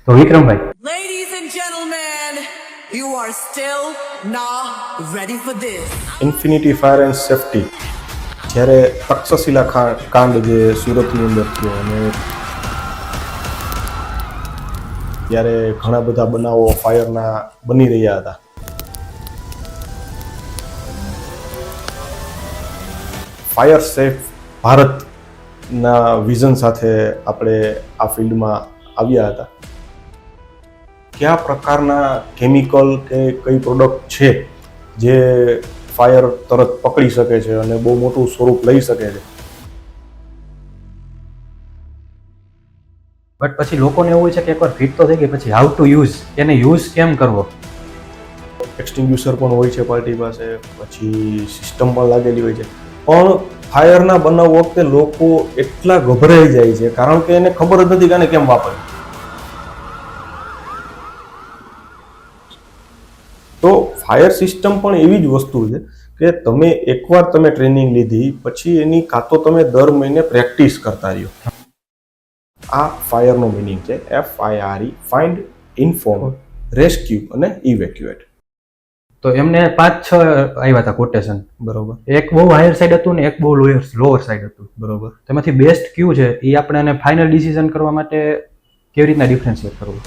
તો વિક્રમભાઈ, Ladies and gentlemen, you are still not ready for this. Infinity fire and safety જ્યારે તક્ષશિલા કાંડ જે સુરતની અંદર થયો અને ત્યારે ઘણા બધા બનાવો ફાયરના બની રહ્યા હતા. ફાયર સેફ ભારતના વિઝન સાથે આપણે આ ફિલ્ડમાં આવ્યા હતા. કયા પ્રકારના કેમિકલ કે કઈ પ્રોડક્ટ છે જે ફાયર તરત પકડી શકે છે અને બહુ મોટું સ્વરૂપ લઈ શકે છે. બટ પછી લોકોને એવું હોય છે કે એકવાર ફિટ તો થઈ ગઈ, પછી હાઉ ટુ યુઝ, એને યુઝ કેમ કરવો? એક્સટિંગ્યુશર પણ હોય છે પાર્ટી પાસે, પછી સિસ્ટમ પણ લાગેલી હોય છે, પણ ફાયરના બનાવ વખતે લોકો એટલા ગભરાઈ જાય છે કારણ કે એને ખબર જ નથી કે આને કેમ વાપરવી. તો ફાયર સિસ્ટમ પણ એવી જ વસ્તુ છે કે તમે એકવાર તમે ટ્રેનિંગ લીધી પછી એની કાં તો તમે દર મહિને પ્રેક્ટિસ કરતા રહ્યો. આ ફાયરનો મિનિંગ છે FIRE, ફાઇન્ડ, ઇન્ફોર્મ, રેસ્ક્યુ અને ઇવેક્યુએટ. તો એમને 5-6 આવ્યા હતા કોટેશન, બરોબર એક બહુ હાયર સાઈડ હતું ને એક બહુ લોઅર સાઈડ હતું. બરોબર. તેમાંથી બેસ્ટ ક્યુ છે એ આપણે ફાઇનલ ડિસિઝન કરવા માટે કેવી રીતના ડિફરન્શિએટ કરવું?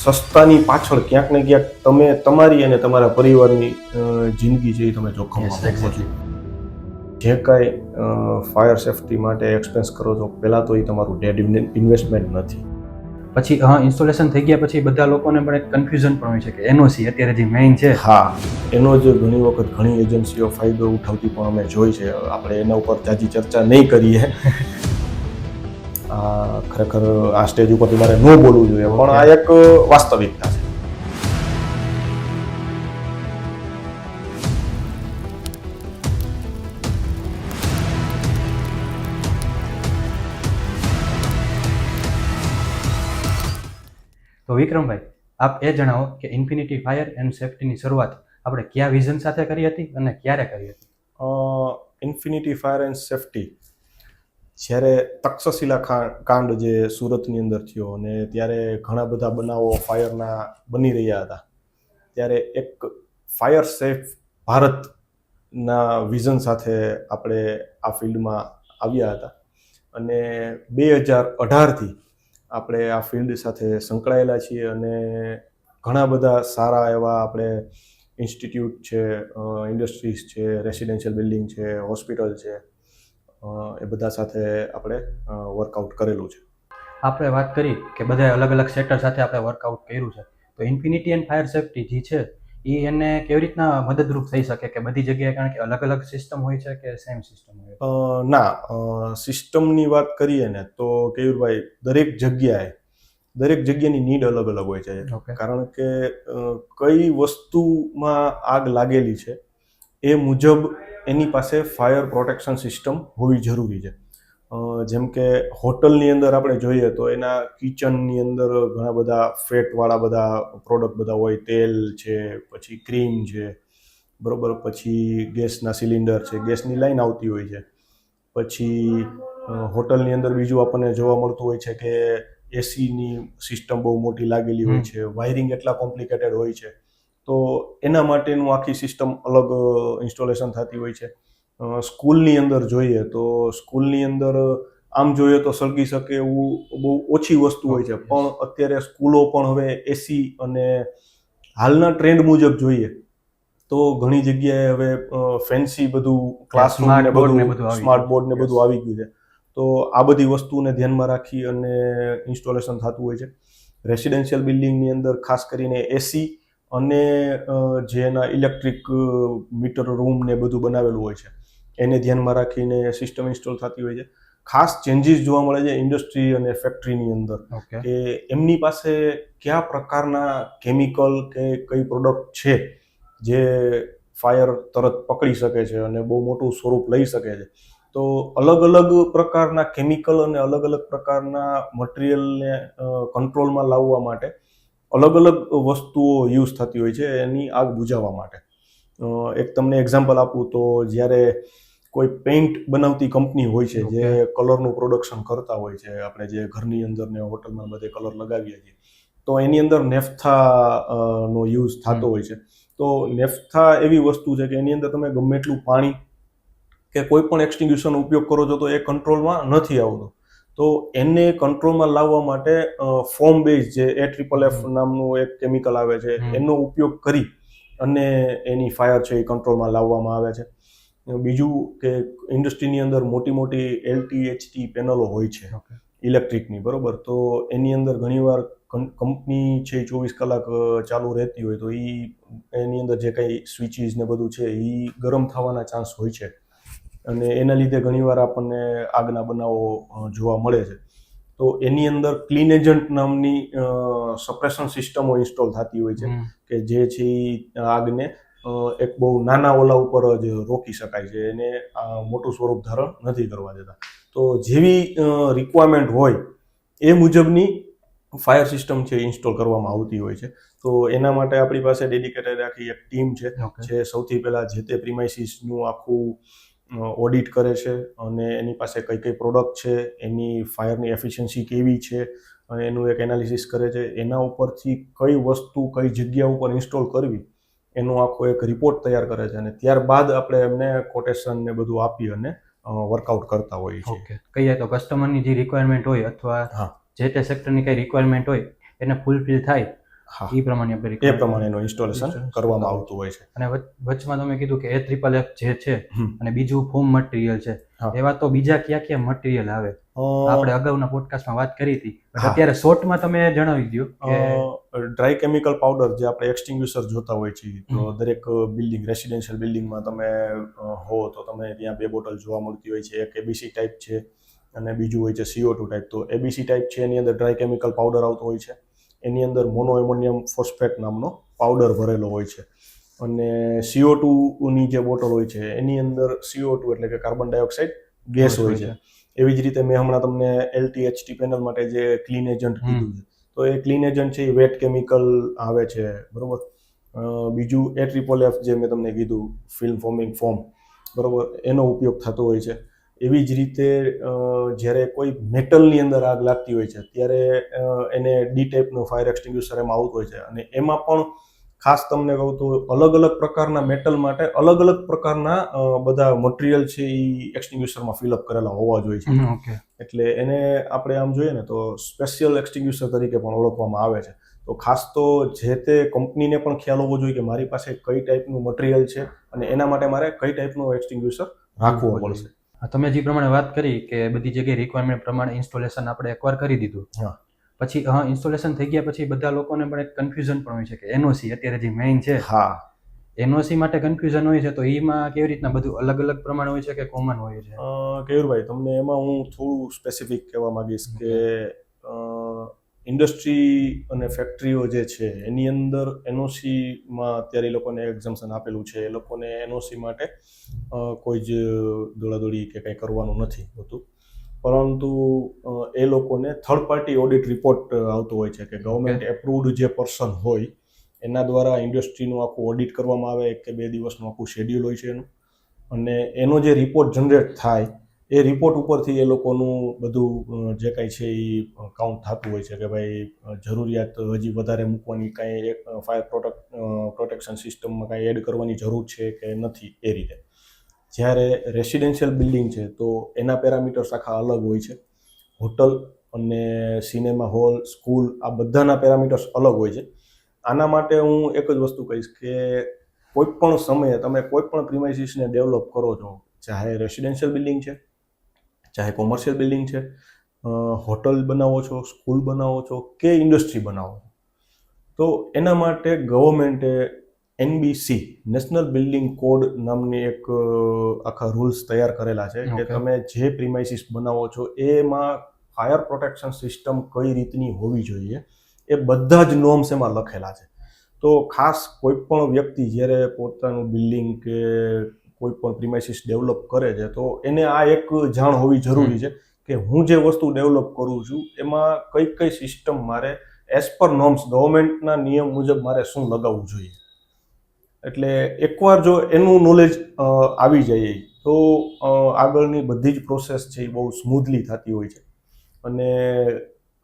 સસ્તાની પાછળ ક્યાંક ને ક્યાંક તમે તમારી અને તમારા પરિવારની જિંદગી છે એ તમે જોખમમાં મૂકો છો. જે કાંઈ ફાયર સેફટી માટે એક્સપેન્સ કરો છો પહેલાં તો એ તમારું ડેડ ઇન્વેસ્ટમેન્ટ નથી. પછી ઇન્સ્ટોલેશન થઈ ગયા પછી બધા લોકોને પણ એક કન્ફ્યુઝન પણ હોય છે કે NOC અત્યારે જે મેઇન છે. હા, એનો જ ઘણી વખત ઘણી એજન્સીઓ ફાયદો ઉઠાવતી પણ અમે જોઈ છે. આપણે એના ઉપર જાજી ચર્ચા નહીં કરીએ. ખરેખર આ સ્ટેજ ઉપર મારે ન બોલવું જોઈએ, પણ આ એક વાસ્તવિકતા છે. તો વિક્રમભાઈ, આપ એ જણાવો કે ઇન્ફિનિટી ફાયર એન્ડ સેફટીની શરૂઆત આપણે કયા વિઝન સાથે કરી હતી અને ક્યારે કરી હતી? ઇન્ફિનિટી ફાયર એન્ડ સેફટી જ્યારે તક્ષશિલા કાંડ જે સુરતની અંદર થયો અને ત્યારે ઘણા બધા બનાવો ફાયરના બની રહ્યા હતા, ત્યારે એક ફાયર સેફ ભારતના વિઝન સાથે આપણે આ ફિલ્ડમાં આવ્યા હતા. અને 2018થી આપણે આ ફિલ્ડ સાથે સંકળાયેલા છીએ અને ઘણા બધા સારા એવા આપણે ઇન્સ્ટિટ્યૂટ છે, ઇન્ડસ્ટ્રીઝ છે, રેસિડેન્શિયલ બિલ્ડિંગ છે, હોસ્પિટલ છે, એ બધા સાથે આપણે વર્કઆઉટ કરેલું છે. આપણે વાત કરી કે બધા અલગ અલગ સેક્ટર સાથે આપણે વર્કઆઉટ કર્યું છે, તો ઇન્ફિનિટી એન્ડ ફાયર સેફટી જે છે એ એને કેવી રીતના મદદરૂપ થઈ શકે કે બધી જગ્યાએ, કારણ કે અલગ અલગ સિસ્ટમ હોય છે કે સેમ સિસ્ટમ હોય? ના, સિસ્ટમની વાત કરીએ ને તો કેયુરભાઈ, દરેક જગ્યાની નીડ અલગ અલગ હોય છે. કારણ કે કઈ વસ્તુમાં આગ લાગેલી છે એ મુજબ એની પાસે ફાયર પ્રોટેક્શન સિસ્ટમ હોવી જરૂરી છે. જેમ કે હોટલની અંદર આપણે જોઈએ તો એના કિચનની અંદર ઘણા બધા ફેટવાળા બધા પ્રોડક્ટ બધા હોય, તેલ છે, પછી ક્રીમ છે, બરોબર, પછી ગેસના સિલિન્ડર છે, ગેસની લાઈન આવતી હોય છે. પછી હોટલની અંદર બીજું આપણને જોવા મળતું હોય છે કે એસીની સિસ્ટમ બહુ મોટી લાગેલી હોય છે, વાયરિંગ એટલા કોમ્પ્લિકેટેડ હોય છે, તો એના માટેનું આખી સિસ્ટમ અલગ ઇન્સ્ટોલેશન થતી હોય છે. સ્કૂલની અંદર જોઈએ તો સ્કૂલની અંદર આમ જોઈએ તો સળગી શકે એવું બહુ ઓછી વસ્તુ હોય છે, પણ અત્યારે સ્કૂલો પણ હવે એસી અને હાલના ટ્રેન્ડ મુજબ જોઈએ તો ઘણી જગ્યાએ હવે ફેન્સી બધું ક્લાસરૂમ ને બધું, સ્માર્ટ બોર્ડ ને બધું આવી ગયું છે. તો આ બધી વસ્તુને ધ્યાનમાં રાખી અને ઇન્સ્ટોલેશન થતું હોય છે. રેસિડેન્શિયલ બિલ્ડિંગની અંદર ખાસ કરીને એસી અને જે એના ઇલેક્ટ્રિક મીટર રૂમ ને બધું બનાવેલું હોય છે એને ધ્યાનમાં રાખીને સિસ્ટમ ઇન્સ્ટોલ થતી હોય છે. ખાસ ચેન્જીસ જોવા મળે છે ઇન્ડસ્ટ્રી અને ફેક્ટરીની અંદર કે એમની પાસે કયા પ્રકારના કેમિકલ કે કઈ પ્રોડક્ટ છે જે ફાયર તરત પકડી શકે છે અને બહુ મોટું સ્વરૂપ લઈ શકે છે. તો અલગ અલગ પ્રકારના કેમિકલ અને અલગ અલગ પ્રકારના મટીરિયલને કંટ્રોલમાં લાવવા માટે અલગ અલગ વસ્તુઓ યુઝ થતી હોય છે એની આગ બુઝાવવા માટે. એક તમને એક્ઝામ્પલ આપું તો જ્યારે કોઈ પેઇન્ટ બનાવતી કંપની હોય છે જે કલરનું પ્રોડક્શન કરતા હોય છે, આપણે જે ઘરની અંદર ને હોટલમાં બધે કલર લગાવીએ છીએ, તો એની અંદર નેફથા નો યુઝ થતો હોય છે. તો નેફથા એવી વસ્તુ છે કે એની અંદર તમે ગમે એટલું પાણી કે કોઈ પણ એક્સટિંગ્યુશરનો ઉપયોગ કરો છો તો એ કંટ્રોલમાં નથી આવતું. તો એને કંટ્રોલમાં લાવવા માટે ફોમ બેઝ જે AFFF નામનું એક કેમિકલ આવે છે એનો ઉપયોગ કરી અને એની ફાયર છે એ કંટ્રોલમાં લાવવામાં આવે છે. બીજું કે ઇન્ડસ્ટ્રીની અંદર મોટી મોટી LTHT પેનલો હોય છે ઇલેક્ટ્રિકની, બરોબર. તો એની અંદર ઘણીવાર કંપની છે 24 કલાક ચાલુ રહેતી હોય તો એની અંદર જે કંઈ સ્વિચીસ ને બધું છે એ ગરમ થવાના ચાન્સ હોય છે અને એના લીધે ઘણીવાર આપણને આગના બનાવો જોવા મળે છે. તો એની અંદર ક્લીન એજન્ટ નામની સપ્રેશન સિસ્ટમો ઇન્સ્ટોલ થતી હોય છે કે જે છે આગને એક બહુ નાના ઓલા ઉપર જ રોકી શકાય છે, એને મોટું સ્વરૂપ ધારણ નથી કરવા દેતા. તો જેવી રિક્વાયરમેન્ટ હોય એ મુજબની ફાયર સિસ્ટમ છે ઇન્સ્ટોલ કરવામાં આવતી હોય છે. તો એના માટે આપણી પાસે ડેડિકેટેડ આખી એક ટીમ છે જે સૌથી પહેલાં જે તે પ્રિમાઇસીસનું આખું ઓડિટ કરે છે અને એની પાસે કઈ કઈ પ્રોડક્ટ છે, એની ફાયરની એફિશિયન્સી કેવી છે અને એનું એક એનાલિસિસ કરે છે. એના ઉપરથી કઈ વસ્તુ કઈ જગ્યા ઉપર ઇન્સ્ટોલ કરવી એનો આખો એક રિપોર્ટ તૈયાર કરે છે અને ત્યારબાદ આપણે એમને કોટેશન ને બધું આપી અને વર્કઆઉટ કરતા હોઈએ છીએ. કહીએ તો કસ્ટમરની જે રિક્વાયરમેન્ટ હોય અથવા જે તે સેક્ટરની કઈ રિક્વાયરમેન્ટ હોય એને ફૂલફિલ થાય એ પ્રમાણે એનું ઇન્સ્ટોલેશન કરવામાં આવતું હોય છે. અને વચમાં તમે કીધું કે AFFF જે છે અને બીજું ફોમ મટીરિયલ છે, એવા તો બીજા કયા કયા મટીરિયલ આવે? આપણે અગાઉના પોડકાસ્ટમાં વાત કરી હતી, અત્યારે શોર્ટમાં તમે જણાવી દો કે ડ્રાય કેમિકલ પાવડર જે આપણે એક્સટિંગ્યુશર જોતા હોય છે, તો દરેક બિલ્ડિંગ રેસિડેન્શિયલ બિલ્ડિંગમાં તમે હો તો તમે ત્યાં 2 બોટલ જોવા મળતી હોય છે. એક ABC ટાઈપ છે અને બીજું હોય છે CO2 ટાઈપ. તો ABC ટાઈપ છે એની અંદર ડ્રાય કેમિકલ પાવડર આવતો હોય છે, એની અંદર મોનો એમોનિયમ ફોસ્ફેટ નામનો પાવડર ભરેલો હોય છે અને CO2 ની જે બોટલ હોય છે એની અંદર CO2 એટલે કે કાર્બન ડાયોક્સાઇડ ગેસ હોય છે. એવી જ રીતે મેં હમણાં તમને LTHT પેનલ માટે જે ક્લીન એજન્ટ કીધું છે, તો એ ક્લીન એજન્ટ છે એ વેટ કેમિકલ આવે છે, બરોબર. બીજું AFFF જે મેં તમને કીધું ફિલ્મ ફોમિંગ ફોમ, બરોબર, એનો ઉપયોગ થતો હોય છે. એવી જ રીતે જ્યારે કોઈ મેટલની અંદર આગ લાગતી હોય છે ત્યારે એને D ટાઈપનું ફાયર એક્સટિંગ્યુશર એમાં આવતું હોય છે અને એમાં પણ ખાસ તમને કહું તો અલગ અલગ પ્રકારના મેટલ માટે અલગ અલગ પ્રકારના બધા મટીરિયલ છે એ એક્સટિંગ્યુશરમાં ફિલઅપ કરેલા હોવા જોઈએ છે. એટલે એને આપણે આમ જોઈએ ને તો સ્પેશિયલ એક્સટિંગ્યુશર તરીકે પણ ઓળખવામાં આવે છે. તો ખાસ તો જે તે કંપનીને પણ ખ્યાલ હોવો જોઈએ કે મારી પાસે કઈ ટાઈપનું મટીરિયલ છે અને એના માટે મારે કઈ ટાઈપનું એક્સટિંગ્યુશર રાખવું પડશે. તમે જે પ્રમાણે વાત કરી કે બધી જગ્યાએ રિક્વાયરમેન્ટ પ્રમાણે ઇન્સ્ટોલેશન આપણે એકવાર કરી દીધું, પછી ઇન્સ્ટોલેશન થઈ ગયા પછી બધા લોકોને પણ એક કન્ફ્યુઝન પણ હોય છે કે NOC અત્યારે જે મેઇન છે, NOC માટે કન્ફ્યુઝન હોય છે, તો એમાં કેવી રીતના બધું અલગ અલગ પ્રમાણે હોય છે કે કોમન હોય છે? કેયુરભાઈ, તમને એમાં હું થોડું સ્પેસિફિક કહેવા માંગીશ કે ઇન્ડસ્ટ્રી અને ફેક્ટરીઓ જે છે એની અંદર NOCમાં અત્યારે એ લોકોને એક્ઝમ્પશન આપેલું છે. એ લોકોને NOC માટે કોઈ જ દોડાદોડી કે કંઈ કરવાનું નથી હોતું, પરંતુ એ લોકોને થર્ડ પાર્ટી ઓડિટ રિપોર્ટ આવતો હોય છે કે ગવર્મેન્ટ એપ્રુવડ જે પર્સન હોય એના દ્વારા ઇન્ડસ્ટ્રીનું આખું ઓડિટ કરવામાં આવે. 1 કે 2 દિવસનું આખું શેડ્યુલ હોય છે એનું, અને એનો જે રિપોર્ટ જનરેટ થાય એ રિપોર્ટ ઉપરથી એ લોકોનું બધું જે કાંઈ છે એ કાઉન્ટ થતું હોય છે કે ભાઈ જરૂરિયાત હજી વધારે મૂકવાની, કાંઈ ફાયર પ્રોટેક્શન સિસ્ટમમાં કાંઈ એડ કરવાની જરૂર છે કે નથી, એ રીતે. જ્યારે રેસિડેન્શિયલ બિલ્ડિંગ છે તો એના પેરામીટર્સ આખા અલગ હોય છે. હોટલ અને સિનેમા હોલ, સ્કૂલ, આ બધાના પેરામીટર્સ અલગ હોય છે. આના માટે હું એક જ વસ્તુ કહીશ કે કોઈ પણ સમયે તમે કોઈ પણ પ્રિમાઇસીસને ડેવલપ કરો છો, ચાહે રેસિડેન્શિયલ બિલ્ડિંગ છે, ચાહે કોમર્શિયલ બિલ્ડિંગ છે, હોટલ બનાવો છો, સ્કૂલ બનાવો છો કે ઇન્ડસ્ટ્રી બનાવો છો, તો એના માટે ગવર્મેન્ટે NBC નેશનલ બિલ્ડિંગ કોડ નામની એક આખા રૂલ્સ તૈયાર કરેલા છે કે તમે જે પ્રિમાઇસીસ બનાવો છો એમાં ફાયર પ્રોટેક્શન સિસ્ટમ કઈ રીતની હોવી જોઈએ એ બધા જ નોર્મ્સ એમાં લખેલા છે. તો ખાસ કોઈ પણ વ્યક્તિ જ્યારે પોતાનું બિલ્ડિંગ કે કોઈ પણ પ્રિમાઇસીસ ડેવલપ કરે છે તો એને આ એક જાણ હોવી જરૂરી છે કે હું જે વસ્તુ ડેવલપ કરું છું એમાં કઈ કઈ સિસ્ટમ મારે એઝ પર નોર્મ્સ ગવર્મેન્ટના નિયમ મુજબ મારે શું લગાવવું જોઈએ. એટલે એકવાર જો એનું નોલેજ આવી જાય તો આગળની બધી જ પ્રોસેસ છે એ બહુ સ્મૂધલી થતી હોય છે. અને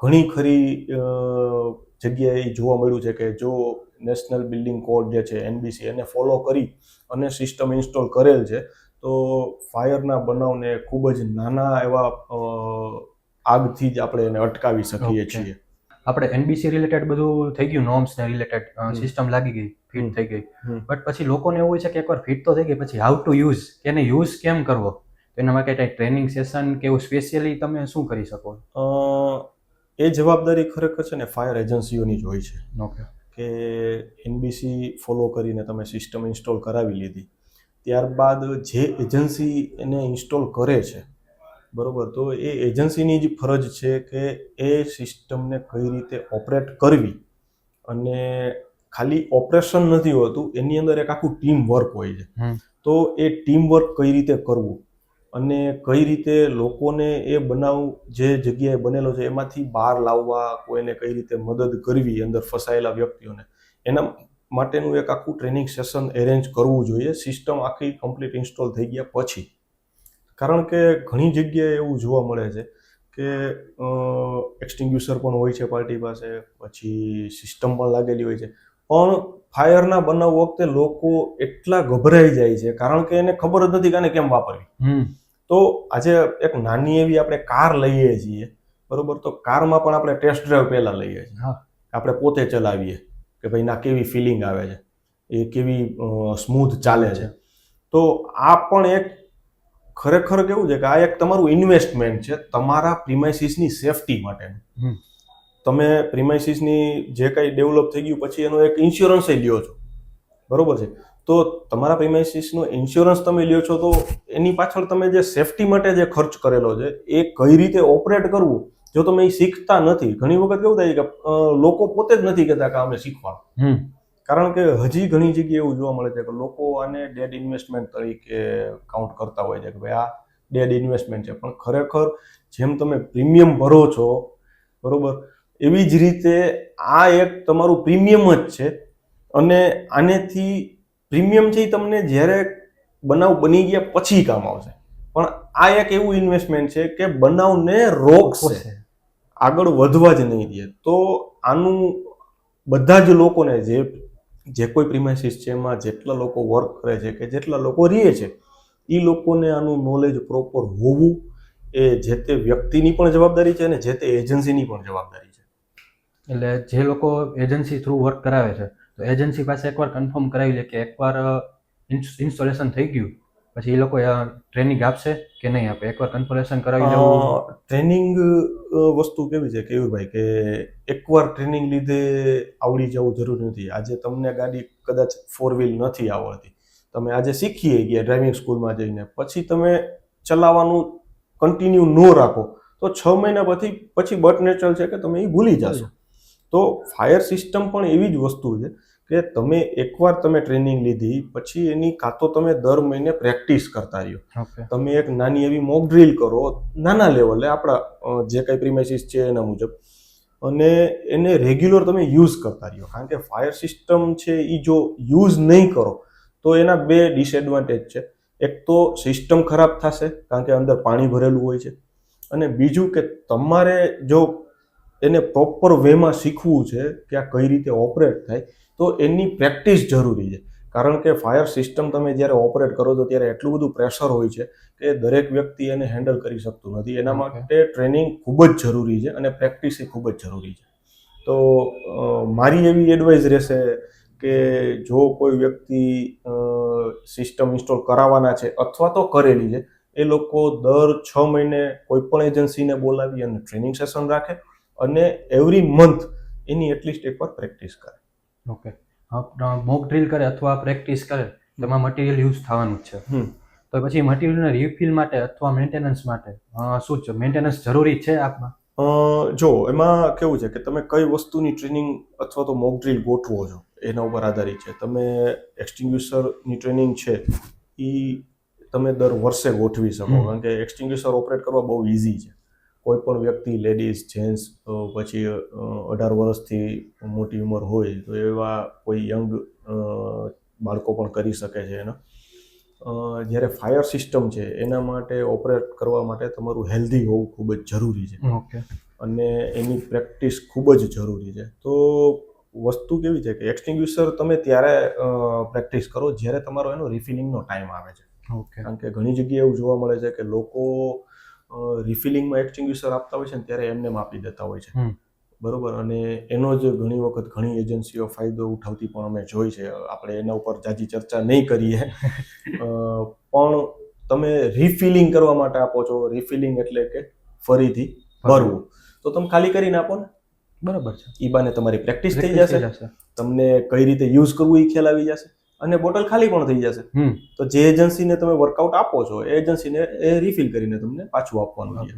ઘણી ખરી જગ્યાએ એ જોવા મળ્યું છે કે જો નેશનલ બિલ્ડિંગ કોડ જે છે NBC એને ફોલો કરી અને સિસ્ટમ ઇન્સ્ટોલ કરેલ છે તો ફાયરના બનાવને ખૂબ જ નાના એવા આગથી જ આપણે એને અટકાવી શકીએ છીએ. આપણે NBC રિલેટેડ બધું થઈ ગયું, નોર્મ્સ ને રિલેટેડ સિસ્ટમ લાગી ગઈ, ફિટ થઈ ગઈ, બટ પછી લોકોને એવું હોય છે કે એકવાર ફિટ તો થઈ ગઈ, પછી હાઉ ટુ યુઝ, કે એને યુઝ કેમ કરવો, તો એના માટે કંઈ ટ્રેનિંગ સેશન કે એવું સ્પેશિયલી તમે શું કરી શકો? એ જવાબદારી ખરેખર છે ને ફાયર એજન્સીઓની જ હોય છે. ઓકે. કે NBC ફોલો કરીને તમે સિસ્ટમ ઇન્સ્ટોલ કરાવી લીધી, ત્યારબાદ જે એજન્સી એને ઇન્સ્ટોલ કરે છે, બરોબર, તો એ એજન્સીની જ ફરજ છે કે એ સિસ્ટમને કઈ રીતે ઓપરેટ કરવી. અને ખાલી ઓપરેશન નથી હોતું, એની અંદર એક આખું ટીમ વર્ક હોય છે. તો એ ટીમ વર્ક કઈ રીતે કરવું અને કઈ રીતે લોકોને એ બનાવ જે જગ્યાએ બનેલો છે એમાંથી બહાર લાવવા, કોઈને કઈ રીતે મદદ કરવી અંદર ફસાયેલા વ્યક્તિઓને, એના માટેનું એક આખું ટ્રેનિંગ સેશન એરેન્જ કરવું જોઈએ સિસ્ટમ આખી કમ્પ્લીટ ઇન્સ્ટોલ થઈ ગયા પછી. કારણ કે ઘણી જગ્યાએ એવું જોવા મળે છે કે એક્સટિંગ્યુશર પણ હોય છે પાર્ટી પાસે, પછી સિસ્ટમ પણ લાગેલી હોય છે, પણ ફાયરના બનાવ વખતે લોકો એટલા ગભરાઈ જાય છે કારણ કે એને ખબર જ નથી કે આને કેમ વાપરવી. તો આજે એક નાની એવી આપણે કાર લઈએ છીએ, બરોબર, તો કારમાં પણ આપણે ટેસ્ટ ડ્રાઈવ પહેલા લઈએ છીએ, આપણે પોતે ચલાવીએ કે ભાઈ ના કેવી ફિલિંગ આવે છે, એ કેવી સ્મૂથ ચાલે છે. તો આ પણ એક ખરેખર કેવું છે કે આ એક તમારું ઇન્વેસ્ટમેન્ટ છે તમારા પ્રિમાઇસીસની સેફટી માટેનું. તમે પ્રિમાઇસીસની જે કંઈ ડેવલપ થઈ ગયું પછી એનો એક ઇન્સ્યોરન્સ લ્યો છો, બરોબર છે, તો તમારા પ્રિમાઇસીસનો ઇન્સ્યોરન્સ તમે લ્યો છો તો એની પાછળ તમે જે સેફટી માટે જે ખર્ચ કરેલો છે એ કઈ રીતે ઓપરેટ કરવું, જો તમે એ શીખતા નથી, ઘણી વખત કેવું થાય કે લોકો પોતે જ નથી કહેતા કે અમને શીખવાડો. કારણ કે હજી ઘણી જગ્યાએ એવું જોવા મળે છે કે લોકો આને ડેડ ઇન્વેસ્ટમેન્ટ તરીકે કાઉન્ટ કરતા હોય છે કે ભાઈ આ ડેડ ઇન્વેસ્ટમેન્ટ છે, પણ ખરેખર જેમ તમે પ્રીમિયમ ભરો છો, બરોબર, એવી જ રીતે આ એક તમારું પ્રીમિયમ જ છે. અને આનેથી પ્રીમિયમ છે એ તમને જ્યારે બનાવ બની ગયા પછી કામ આવશે, પણ આ એક એવું ઇન્વેસ્ટમેન્ટ છે કે બનાવને રોકશે, આગળ વધવા જ નહીં દે. તો આનું બધા જ લોકોને જે કોઈ પ્રિમાઇસીસ છે એમાં જેટલા લોકો વર્ક કરે છે કે જેટલા લોકો રહે છે એ લોકોને આનું નોલેજ પ્રોપર હોવું એ જે તે વ્યક્તિની પણ જવાબદારી છે અને જે તે એજન્સીની પણ જવાબદારી છે. એટલે જે લોકો એજન્સી થ્રુ વર્ક કરાવે છે તો એજન્સી પાસે એકવાર કન્ફર્મ કરાવી લે કે એકવાર ઇન્સ્ટોલેશન થઈ ગયું પછી એ લોકો ટ્રેનિંગ આપશે કે નહીં આપે, એકવાર કન્ફર્મેશન કરાવી લેવું. ટ્રેનિંગ વસ્તુ કેવી છે કેયુરભાઈ કે એકવાર ટ્રેનિંગ લીધે આવડી જવું જરૂરી નથી. આજે તમને ગાડી કદાચ 4 વ્હીલ નથી આવડતી, તમે આજે શીખી ગયા ડ્રાઇવિંગ સ્કૂલમાં જઈને, પછી તમે ચલાવવાનું કન્ટિન્યુ ન રાખો તો 6 મહિના પછી બટ નેચરલ છે કે તમે એ ભૂલી જશો. તો ફાયર સિસ્ટમ પણ એવી જ વસ્તુ છે કે તમે એકવાર તમે ટ્રેનિંગ લીધી પછી એની કાં તો તમે દર મહિને પ્રેક્ટિસ કરતા રહ્યો, તમે એક નાની એવી મોક ડ્રીલ કરો નાના લેવલે આપણા જે કંઈ પ્રિમાઇસીસ છે એના મુજબ, અને એને રેગ્યુલર તમે યુઝ કરતા રહ્યો. કારણ કે ફાયર સિસ્ટમ છે એ જો યુઝ નહીં કરો તો એના બે ડિસએડવાન્ટેજ છે. એક તો સિસ્ટમ ખરાબ થશે કારણ કે અંદર પાણી ભરેલું હોય છે, અને બીજું કે તમારે જો એને પ્રોપર વેમાં શીખવું છે કે આ કઈ રીતે ઓપરેટ થાય તો એની પ્રેક્ટિસ જરૂરી છે. કારણ કે ફાયર સિસ્ટમ તમે જ્યારે ઓપરેટ કરો છો ત્યારે એટલું બધું પ્રેશર હોય છે કે દરેક વ્યક્તિ એને હેન્ડલ કરી શકતું નથી. એના માટે ટ્રેનિંગ ખૂબ જ જરૂરી છે અને પ્રેક્ટિસ એ ખૂબ જ જરૂરી છે. તો મારી એવી એડવાઇસ રહેશે કે જો કોઈ વ્યક્તિ સિસ્ટમ ઇન્સ્ટોલ કરાવવાના છે અથવા તો કરેલી છે, એ લોકો દર 6 મહિને કોઈ પણ એજન્સીને બોલાવી અને ટ્રેનિંગ સેશન રાખે અને એવરી મંથ એની એટલીસ્ટ એકવાર પ્રેક્ટિસ કરે. ઓકે, મોક ડ્રીલ કરે અથવા પ્રેક્ટિસ કરે તેમાં મટીરિયલ યુઝ થવાનું જ છે, તો પછી મટીરિયલના રિફિલ માટે અથવા મેન્ટેનન્સ માટે શું છે, મેન્ટેનન્સ જરૂરી છે આપમાં? જો એમાં કેવું છે કે તમે કઈ વસ્તુની ટ્રેનિંગ અથવા તો મોક ડ્રીલ ગોઠવો છો એના ઉપર આધારિત છે. તમે એક્સટિંગ્યુશરની ટ્રેનિંગ છે એ તમે દર વર્ષે ગોઠવી શકો, કારણ કે એક્સટિંગ્યુશર ઓપરેટ કરવા બહુ ઇઝી છે. કોઈ પણ વ્યક્તિ, લેડીઝ, જેન્ટ્સ, પછી 18 વર્ષથી મોટી ઉંમર હોય તો એવા કોઈ યંગ બાળકો પણ કરી શકે છે એનો. જ્યારે ફાયર સિસ્ટમ છે એના માટે ઓપરેટ કરવા માટે તમારું હેલ્ધી હોવું ખૂબ જ જરૂરી છે ઓકે અને એની પ્રેક્ટિસ ખૂબ જ જરૂરી છે. તો વસ્તુ કેવી છે કે એક્સટિંગ્યુશર તમે ત્યારે પ્રેક્ટિસ કરો જ્યારે તમારો એનો રિફિલિંગનો ટાઈમ આવે છે. ઓકે કારણ કે ઘણી જગ્યાએ એવું જોવા મળે છે કે લોકો રિફિલિંગમાં એક્સટિંગ્યુશર આપતા હોય છે ને ત્યારે એમને આપી દેતા હોય છે, બરોબર. અને એનો જ ઘણી વખત ઘણી એજન્સીઓ ફાયદો ઉઠાવતી પણ અમે જોઈ છે. આપણે એના ઉપર જાજી ચર્ચા નહીં કરીએ, પણ તમે રિફિલિંગ કરવા માટે આપો છો, રિફિલિંગ એટલે કે ફરીથી ભરવું, તો તમે ખાલી કરીને આપો ને, બરાબર છે. ઈ બાને તમારી પ્રેક્ટિસ થઈ જશે, તમને કઈ રીતે યુઝ કરવું એ ખ્યાલ આવી જશે અને બોટલ ખાલી પણ થઈ જશે. તો જે એજન્સીને તમે વર્કઆઉટ આપો છો એ એજન્સીને એ રિફિલ કરીને તમને પાછું આપવાનું છે.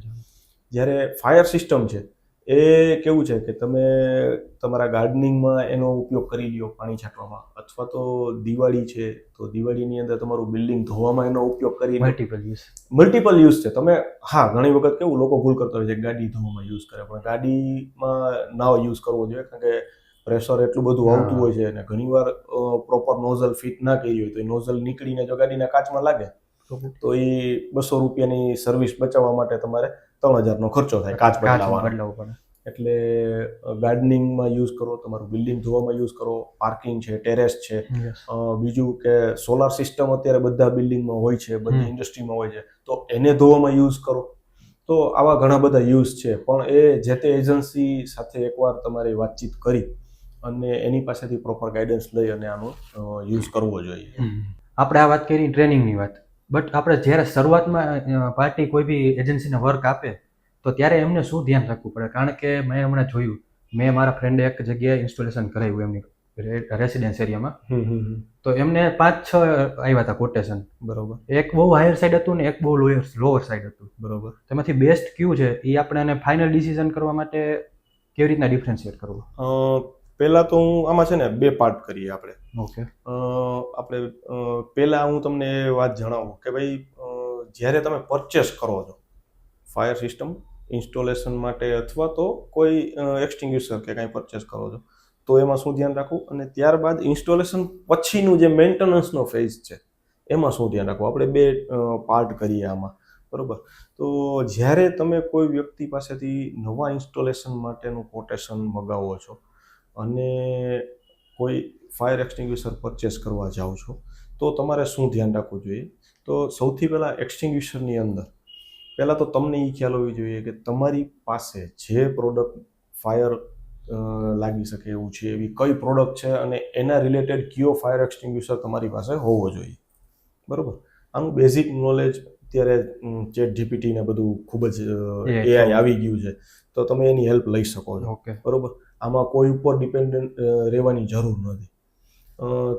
જ્યારે ફાયર સિસ્ટમ છે એ કેવું છે કે તમે તમારા ગાર્ડનિંગમાં એનો ઉપયોગ કરી લ્યો પાણી છાંટવામાં, અથવા તો દિવાળી છે તો દિવાળીની અંદર તમારું બિલ્ડિંગ ધોવામાં એનો ઉપયોગ કરી મલ્ટિપલ યુઝ છે. તમે હા ઘણી વખત કેવું લોકો ભૂલ કરતા હોય છે ગાડી ધોવામાં યુઝ કરે, પણ ગાડીમાં ના યુઝ કરવો જોઈએ કારણ કે પ્રેશર એટલું બધું આવતું હોય છે અને ઘણીવાર પ્રોપર નોઝલ ફિટ ના કરી હોય તો એ નોઝલ નીકળીને જો ગાડીના કાચમાં લાગે તો એ 200 રૂપિયાની સર્વિસ બચાવવા માટે તમારે 3000નો ખર્ચો થાય કાચ બદલાવવાનો. એટલે ગાર્ડનિંગમાં યુઝ કરો, તમારું બિલ્ડિંગ ધોવામાં યુઝ કરો, પાર્કિંગ છે, ટેરેસ છે, બીજું કે સોલાર સિસ્ટમ અત્યારે બધા બિલ્ડિંગમાં હોય છે, બધી ઇન્ડસ્ટ્રીમાં હોય છે, તો એને ધોવામાં યુઝ કરો. તો આવા ઘણા બધા યુઝ છે, પણ એ જે તે એજન્સી સાથે એકવાર તમારી વાતચીત કરી અને એની પાસેથી પ્રોપર ગાઈડન્સ લઈ અને આનો યુઝ કરવો જોઈએ. આપણે આ વાત કરી ટ્રેનિંગની વાત, બટ આપણે જ્યારે શરૂઆતમાં પાર્ટી કોઈ બી એજન્સીને વર્ક આપે તો ત્યારે એમને શું ધ્યાન રાખવું પડે? કારણ કે મેં હમણાં જોયું, મેં મારા ફ્રેન્ડે એક જગ્યાએ ઇન્સ્ટોલેશન કરાવ્યું એમની રેસિડેન્સ એરિયામાં, તો એમને 5-6 આવ્યા હતા કોટેશન, બરોબર. એક બહુ હાયર સાઈડ હતું ને એક બહુ લોઅર સાઈડ હતું, બરોબર. તેમાંથી બેસ્ટ કયું છે એ આપણે ફાઇનલ ડિસિઝન કરવા માટે કેવી રીતના ડિફરન્શિએટ કરવું? પહેલા તો હું આમાં છે ને 2 પાર્ટ કરીએ આપણે. ઓકે. આપણે પહેલા હું તમને એ વાત જણાવું કે ભાઈ જ્યારે તમે પરચેસ કરો છો ફાયર સિસ્ટમ ઇન્સ્ટોલેશન માટે અથવા તો કોઈ એક્સટિંગ્યુશર કે કાંઈ પરચેસ કરો છો તો એમાં શું ધ્યાન રાખવું, અને ત્યારબાદ ઇન્સ્ટોલેશન પછીનું જે મેન્ટેનન્સનો ફેઝ છે એમાં શું ધ્યાન રાખવું. આપણે 2 પાર્ટ કરીએ આમાં, બરોબર. તો જ્યારે તમે કોઈ વ્યક્તિ પાસેથી નવા ઇન્સ્ટોલેશન માટેનું કોટેશન મગાવો છો અને કોઈ ફાયર એક્સટિંગ્યુશર પરચેસ કરવા જાઓ છો તો તમારે શું ધ્યાન રાખવું જોઈએ? તો સૌથી પહેલાં એક્સટિંગ્યુશરની અંદર પહેલાં તો તમને એ ખ્યાલ હોવી જોઈએ કે તમારી પાસે જે પ્રોડક્ટ ફાયર લાગી શકે એવું છે એવી કઈ પ્રોડક્ટ છે અને એના રિલેટેડ કયો ફાયર એક્સટિંગ્યુશર તમારી પાસે હોવો જોઈએ, બરોબર. આનું બેઝિક નોલેજ અત્યારે ચેટ જીપીટી ને બધું ખૂબ જ એઆઈ આવી ગયું છે, તો તમે એની હેલ્પ લઈ શકો છો, બરોબર. આમાં કોઈ ઉપર ડિપેન્ડન્ટ રહેવાની જરૂર નથી.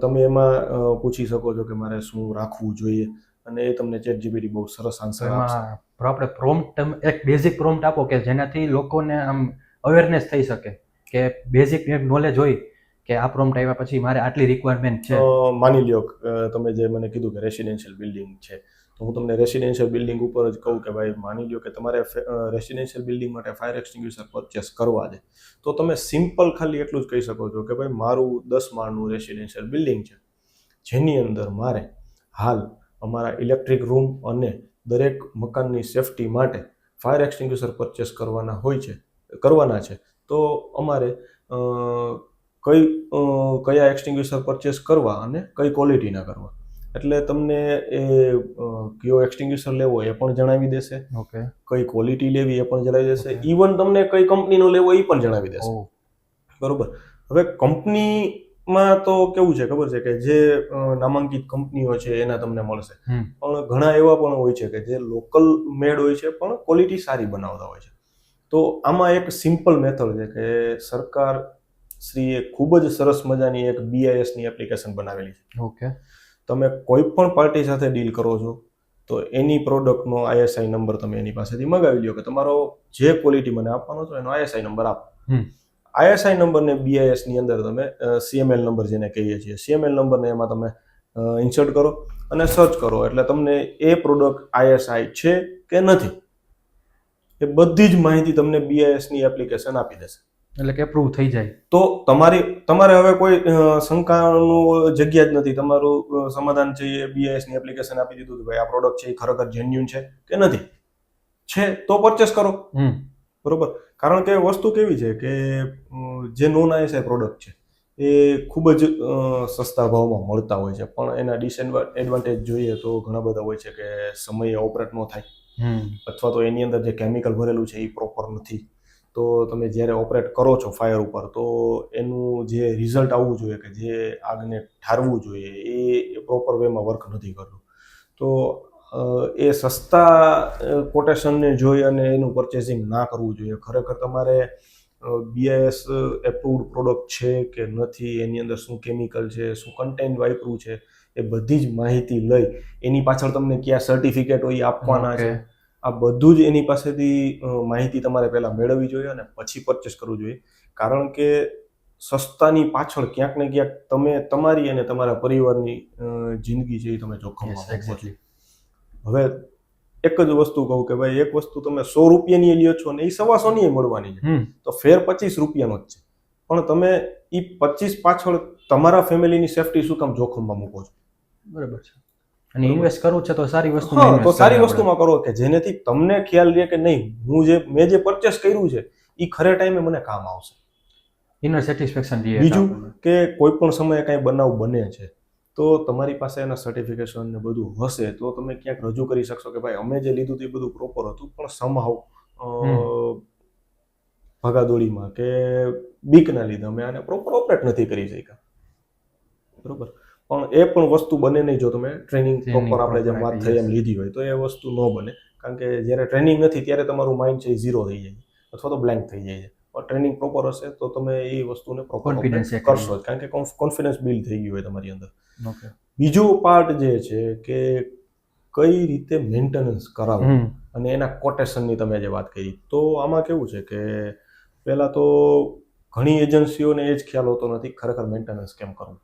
તમે એમાં પૂછી શકો છો કે મારે શું રાખવું જોઈએ અને એ તમને ચેટ જીપીટી બહુ સરસ આન્સર આપશે. આપણે પ્રોમ્પ્ટ એક બેઝિક પ્રોમ્પ્ટ આપો કે જેનાથી લોકોને આમ અવેરનેસ થઈ શકે કે બેઝિક નોલેજ હોય કે આ પ્રોમ્પ્ટ આવ્યા પછી મારે આટલી રિક્વાયરમેન્ટ છે. માની લ્યો તમે જે મને કીધું કે રેસિડેન્શિયલ બિલ્ડિંગ છે, તો હું તમને રેસિડેન્શિયલ બિલ્ડિંગ ઉપર જ કહું કે ભાઈ માની લ્યો કે તમારે રેસિડેન્શિયલ બિલ્ડિંગ માટે ફાયર એક્સટિંગ્યુશર પરચેસ કરવા છે, તો તમે સિમ્પલ ખાલી એટલું જ કહી શકો છો કે ભાઈ મારું 10 માળનું રેસિડેન્શિયલ બિલ્ડિંગ છે જેની અંદર મારે હાલ અમારા ઇલેક્ટ્રિક રૂમ અને દરેક મકાનની સેફટી માટે ફાયર એક્સટિંગ્યુશર પરચેસ કરવાના છે, તો અમારે કયા એક્સટિંગ્યુશર પરચેસ કરવા અને કઈ ક્વોલિટીના કરવા, એટલે તમને એ કયો એક્સટિંગ્યુશર લેવો એ પણ જણાવી દેશે, કઈ ક્વોલિટી લેવી એ પણ જણાવી દેશે, ઇવન તમને કઈ કંપનીનો લેવો એ પણ જણાવી દેશે, બરોબર. હવે કંપનીમાં તો કેવું છે ખબર છે કે જે નામાંકિત કંપનીઓ છે એના તમને મળશે, પણ ઘણા એવા પણ હોય છે કે જે લોકલ મેડ હોય છે પણ ક્વોલિટી સારી બનાવતા હોય છે. તો આમાં એક સિમ્પલ મેથડ છે કે સરકાર શ્રીએ ખૂબ જ સરસ મજાની એક BISની એપ્લિકેશન બનાવેલી છે. ઓકે. તમે કોઈ પણ પાર્ટી સાથે ડીલ કરો છો તો એની પ્રોડક્ટનો ISI નંબર તમે એની પાસેથી મગાવી લ્યો કે તમારો જે ક્વોલિટી મને આપવાનો છો એનો ISI નંબર આપો. ISI નંબરને BISની અંદર તમે CML નંબર જેને કહીએ છીએ, CML નંબરને એમાં તમે ઇન્સર્ટ કરો અને સર્ચ કરો એટલે તમને એ પ્રોડક્ટ ISI છે કે નથી એ બધી જ માહિતી તમને BISની એપ્લિકેશન આપી દેશે. એટલે કે એપ્રુવ થઈ જાય. તો તમારે હવે કોઈ શંકાનું જગ્યા જ નથી. તમારું સમાધાન છે એ BIS ની એપ્લિકેશન આપી દીધું કે ભાઈ આ પ્રોડક્ટ છે એ ખરેખર જેન્યુન છે કે નથી, છે તો પરચેસ કરો. બરોબર. કારણ કે વસ્તુ કેવી છે કે જે નોન ISI પ્રોડક્ટ છે એ ખૂબ જ સસ્તા ભાવમાં મળતા હોય છે, પણ એના ડિસએડવાન્ટેજ જોઈએ તો ઘણા બધા હોય છે કે સમયે ઓપરેટ ન થાય, અથવા તો એની અંદર જે કેમિકલ ભરેલું છે એ પ્રોપર નથી. તો તમે જ્યારે ઓપરેટ કરો છો ફાયર ઉપર તો એનું જે રિઝલ્ટ આવવું જોઈએ કે જે આગને ઠારવું જોઈએ એ પ્રોપર વેમાં વર્ક નથી કરતું. તો એ સસ્તા કોટેશનને જોઈ અને એનું પરચેસિંગ ના કરવું જોઈએ. ખરેખર તમારે BIS એપ્રુવડ પ્રોડક્ટ છે કે નથી, એની અંદર શું કેમિકલ છે, શું કન્ટેન્ટ વાપર્યું છે, એ બધી જ માહિતી લઈ એની પાછળ તમને કયા સર્ટિફિકેટ હોય આપવાના છે, આ બધું જ એની પાસેથી માહિતી તમારે પહેલા મેળવવી જોઈએ અને પછી પરચેસ કરવું જોઈએ. કારણ કે સસ્તાની પાછળ ક્યાંક ને ક્યાંક તમે તમારી અને તમારા પરિવારની જિંદગી છે એ તમે જોખમમાં મૂકો છો. હવે એક જ વસ્તુ કહું કે ભાઈ એક વસ્તુ તમે 100 રૂપિયાની લ્યો છો ને એ 125 મળવાની છે, તો ફેર 25 રૂપિયાનો જ છે, પણ તમે એ 25 પાછળ તમારા ફેમિલીની સેફટી શું કામ જોખમમાં મૂકો છો? બરાબર છે. અને ઇન્વેસ્ટ કરવું છે તો સારી વસ્તુમાં તો સારી વસ્તુમાં કરો કે જેનેથી તમને ખ્યાલ રહે કે નહીં મેં જે પરચેસ કર્યું છે એ ખરે ટાઈમે મને કામ આવશે. ઇનર સેટિસ્ફેક્શન રહે. બીજું કે કોઈ પણ સમયે કાંઈ બનાવ બને છે તો તમારી પાસે એના સર્ટિફિકેશન ને બધું હશે તો તમે ક્યાંક રજૂ કરી શકશો કે ભાઈ અમે જે લીધું હતું એ બધું પ્રોપર હતું, પણ સમહાવ ભગાદોડીમાં કે બીકના લીધે અમે આને પ્રોપર ઓપરેટ નથી કરી શક્યા. બરોબર. પણ એ પણ વસ્તુ બને નહીં જો તમે ટ્રેનિંગ પ્રોપર આપણે જેમ વાત થઈ એમ લીધી હોય તો એ વસ્તુ ન બને. કારણ કે જ્યારે ટ્રેનિંગ નથી ત્યારે તમારું માઇન્ડ છે એ ઝીરો થઈ જાય અથવા તો બ્લેન્ક થઈ જાય છે. પણ ટ્રેનિંગ પ્રોપર હશે તો તમે એ વસ્તુને પ્રોપર કરશો જ, કારણ કે કોન્ફિડન્સ બિલ્ડ થઈ ગયું હોય તમારી અંદર. બીજો પાર્ટ જે છે કે કઈ રીતે મેન્ટેનન્સ કરાવવું અને એના કોટેશનની તમે જે વાત કરી, તો આમાં કેવું છે કે પહેલા તો ઘણી એજન્સીઓને એ જ ખ્યાલ હોતો નથી ખરેખર મેન્ટેનન્સ કેમ કરવું.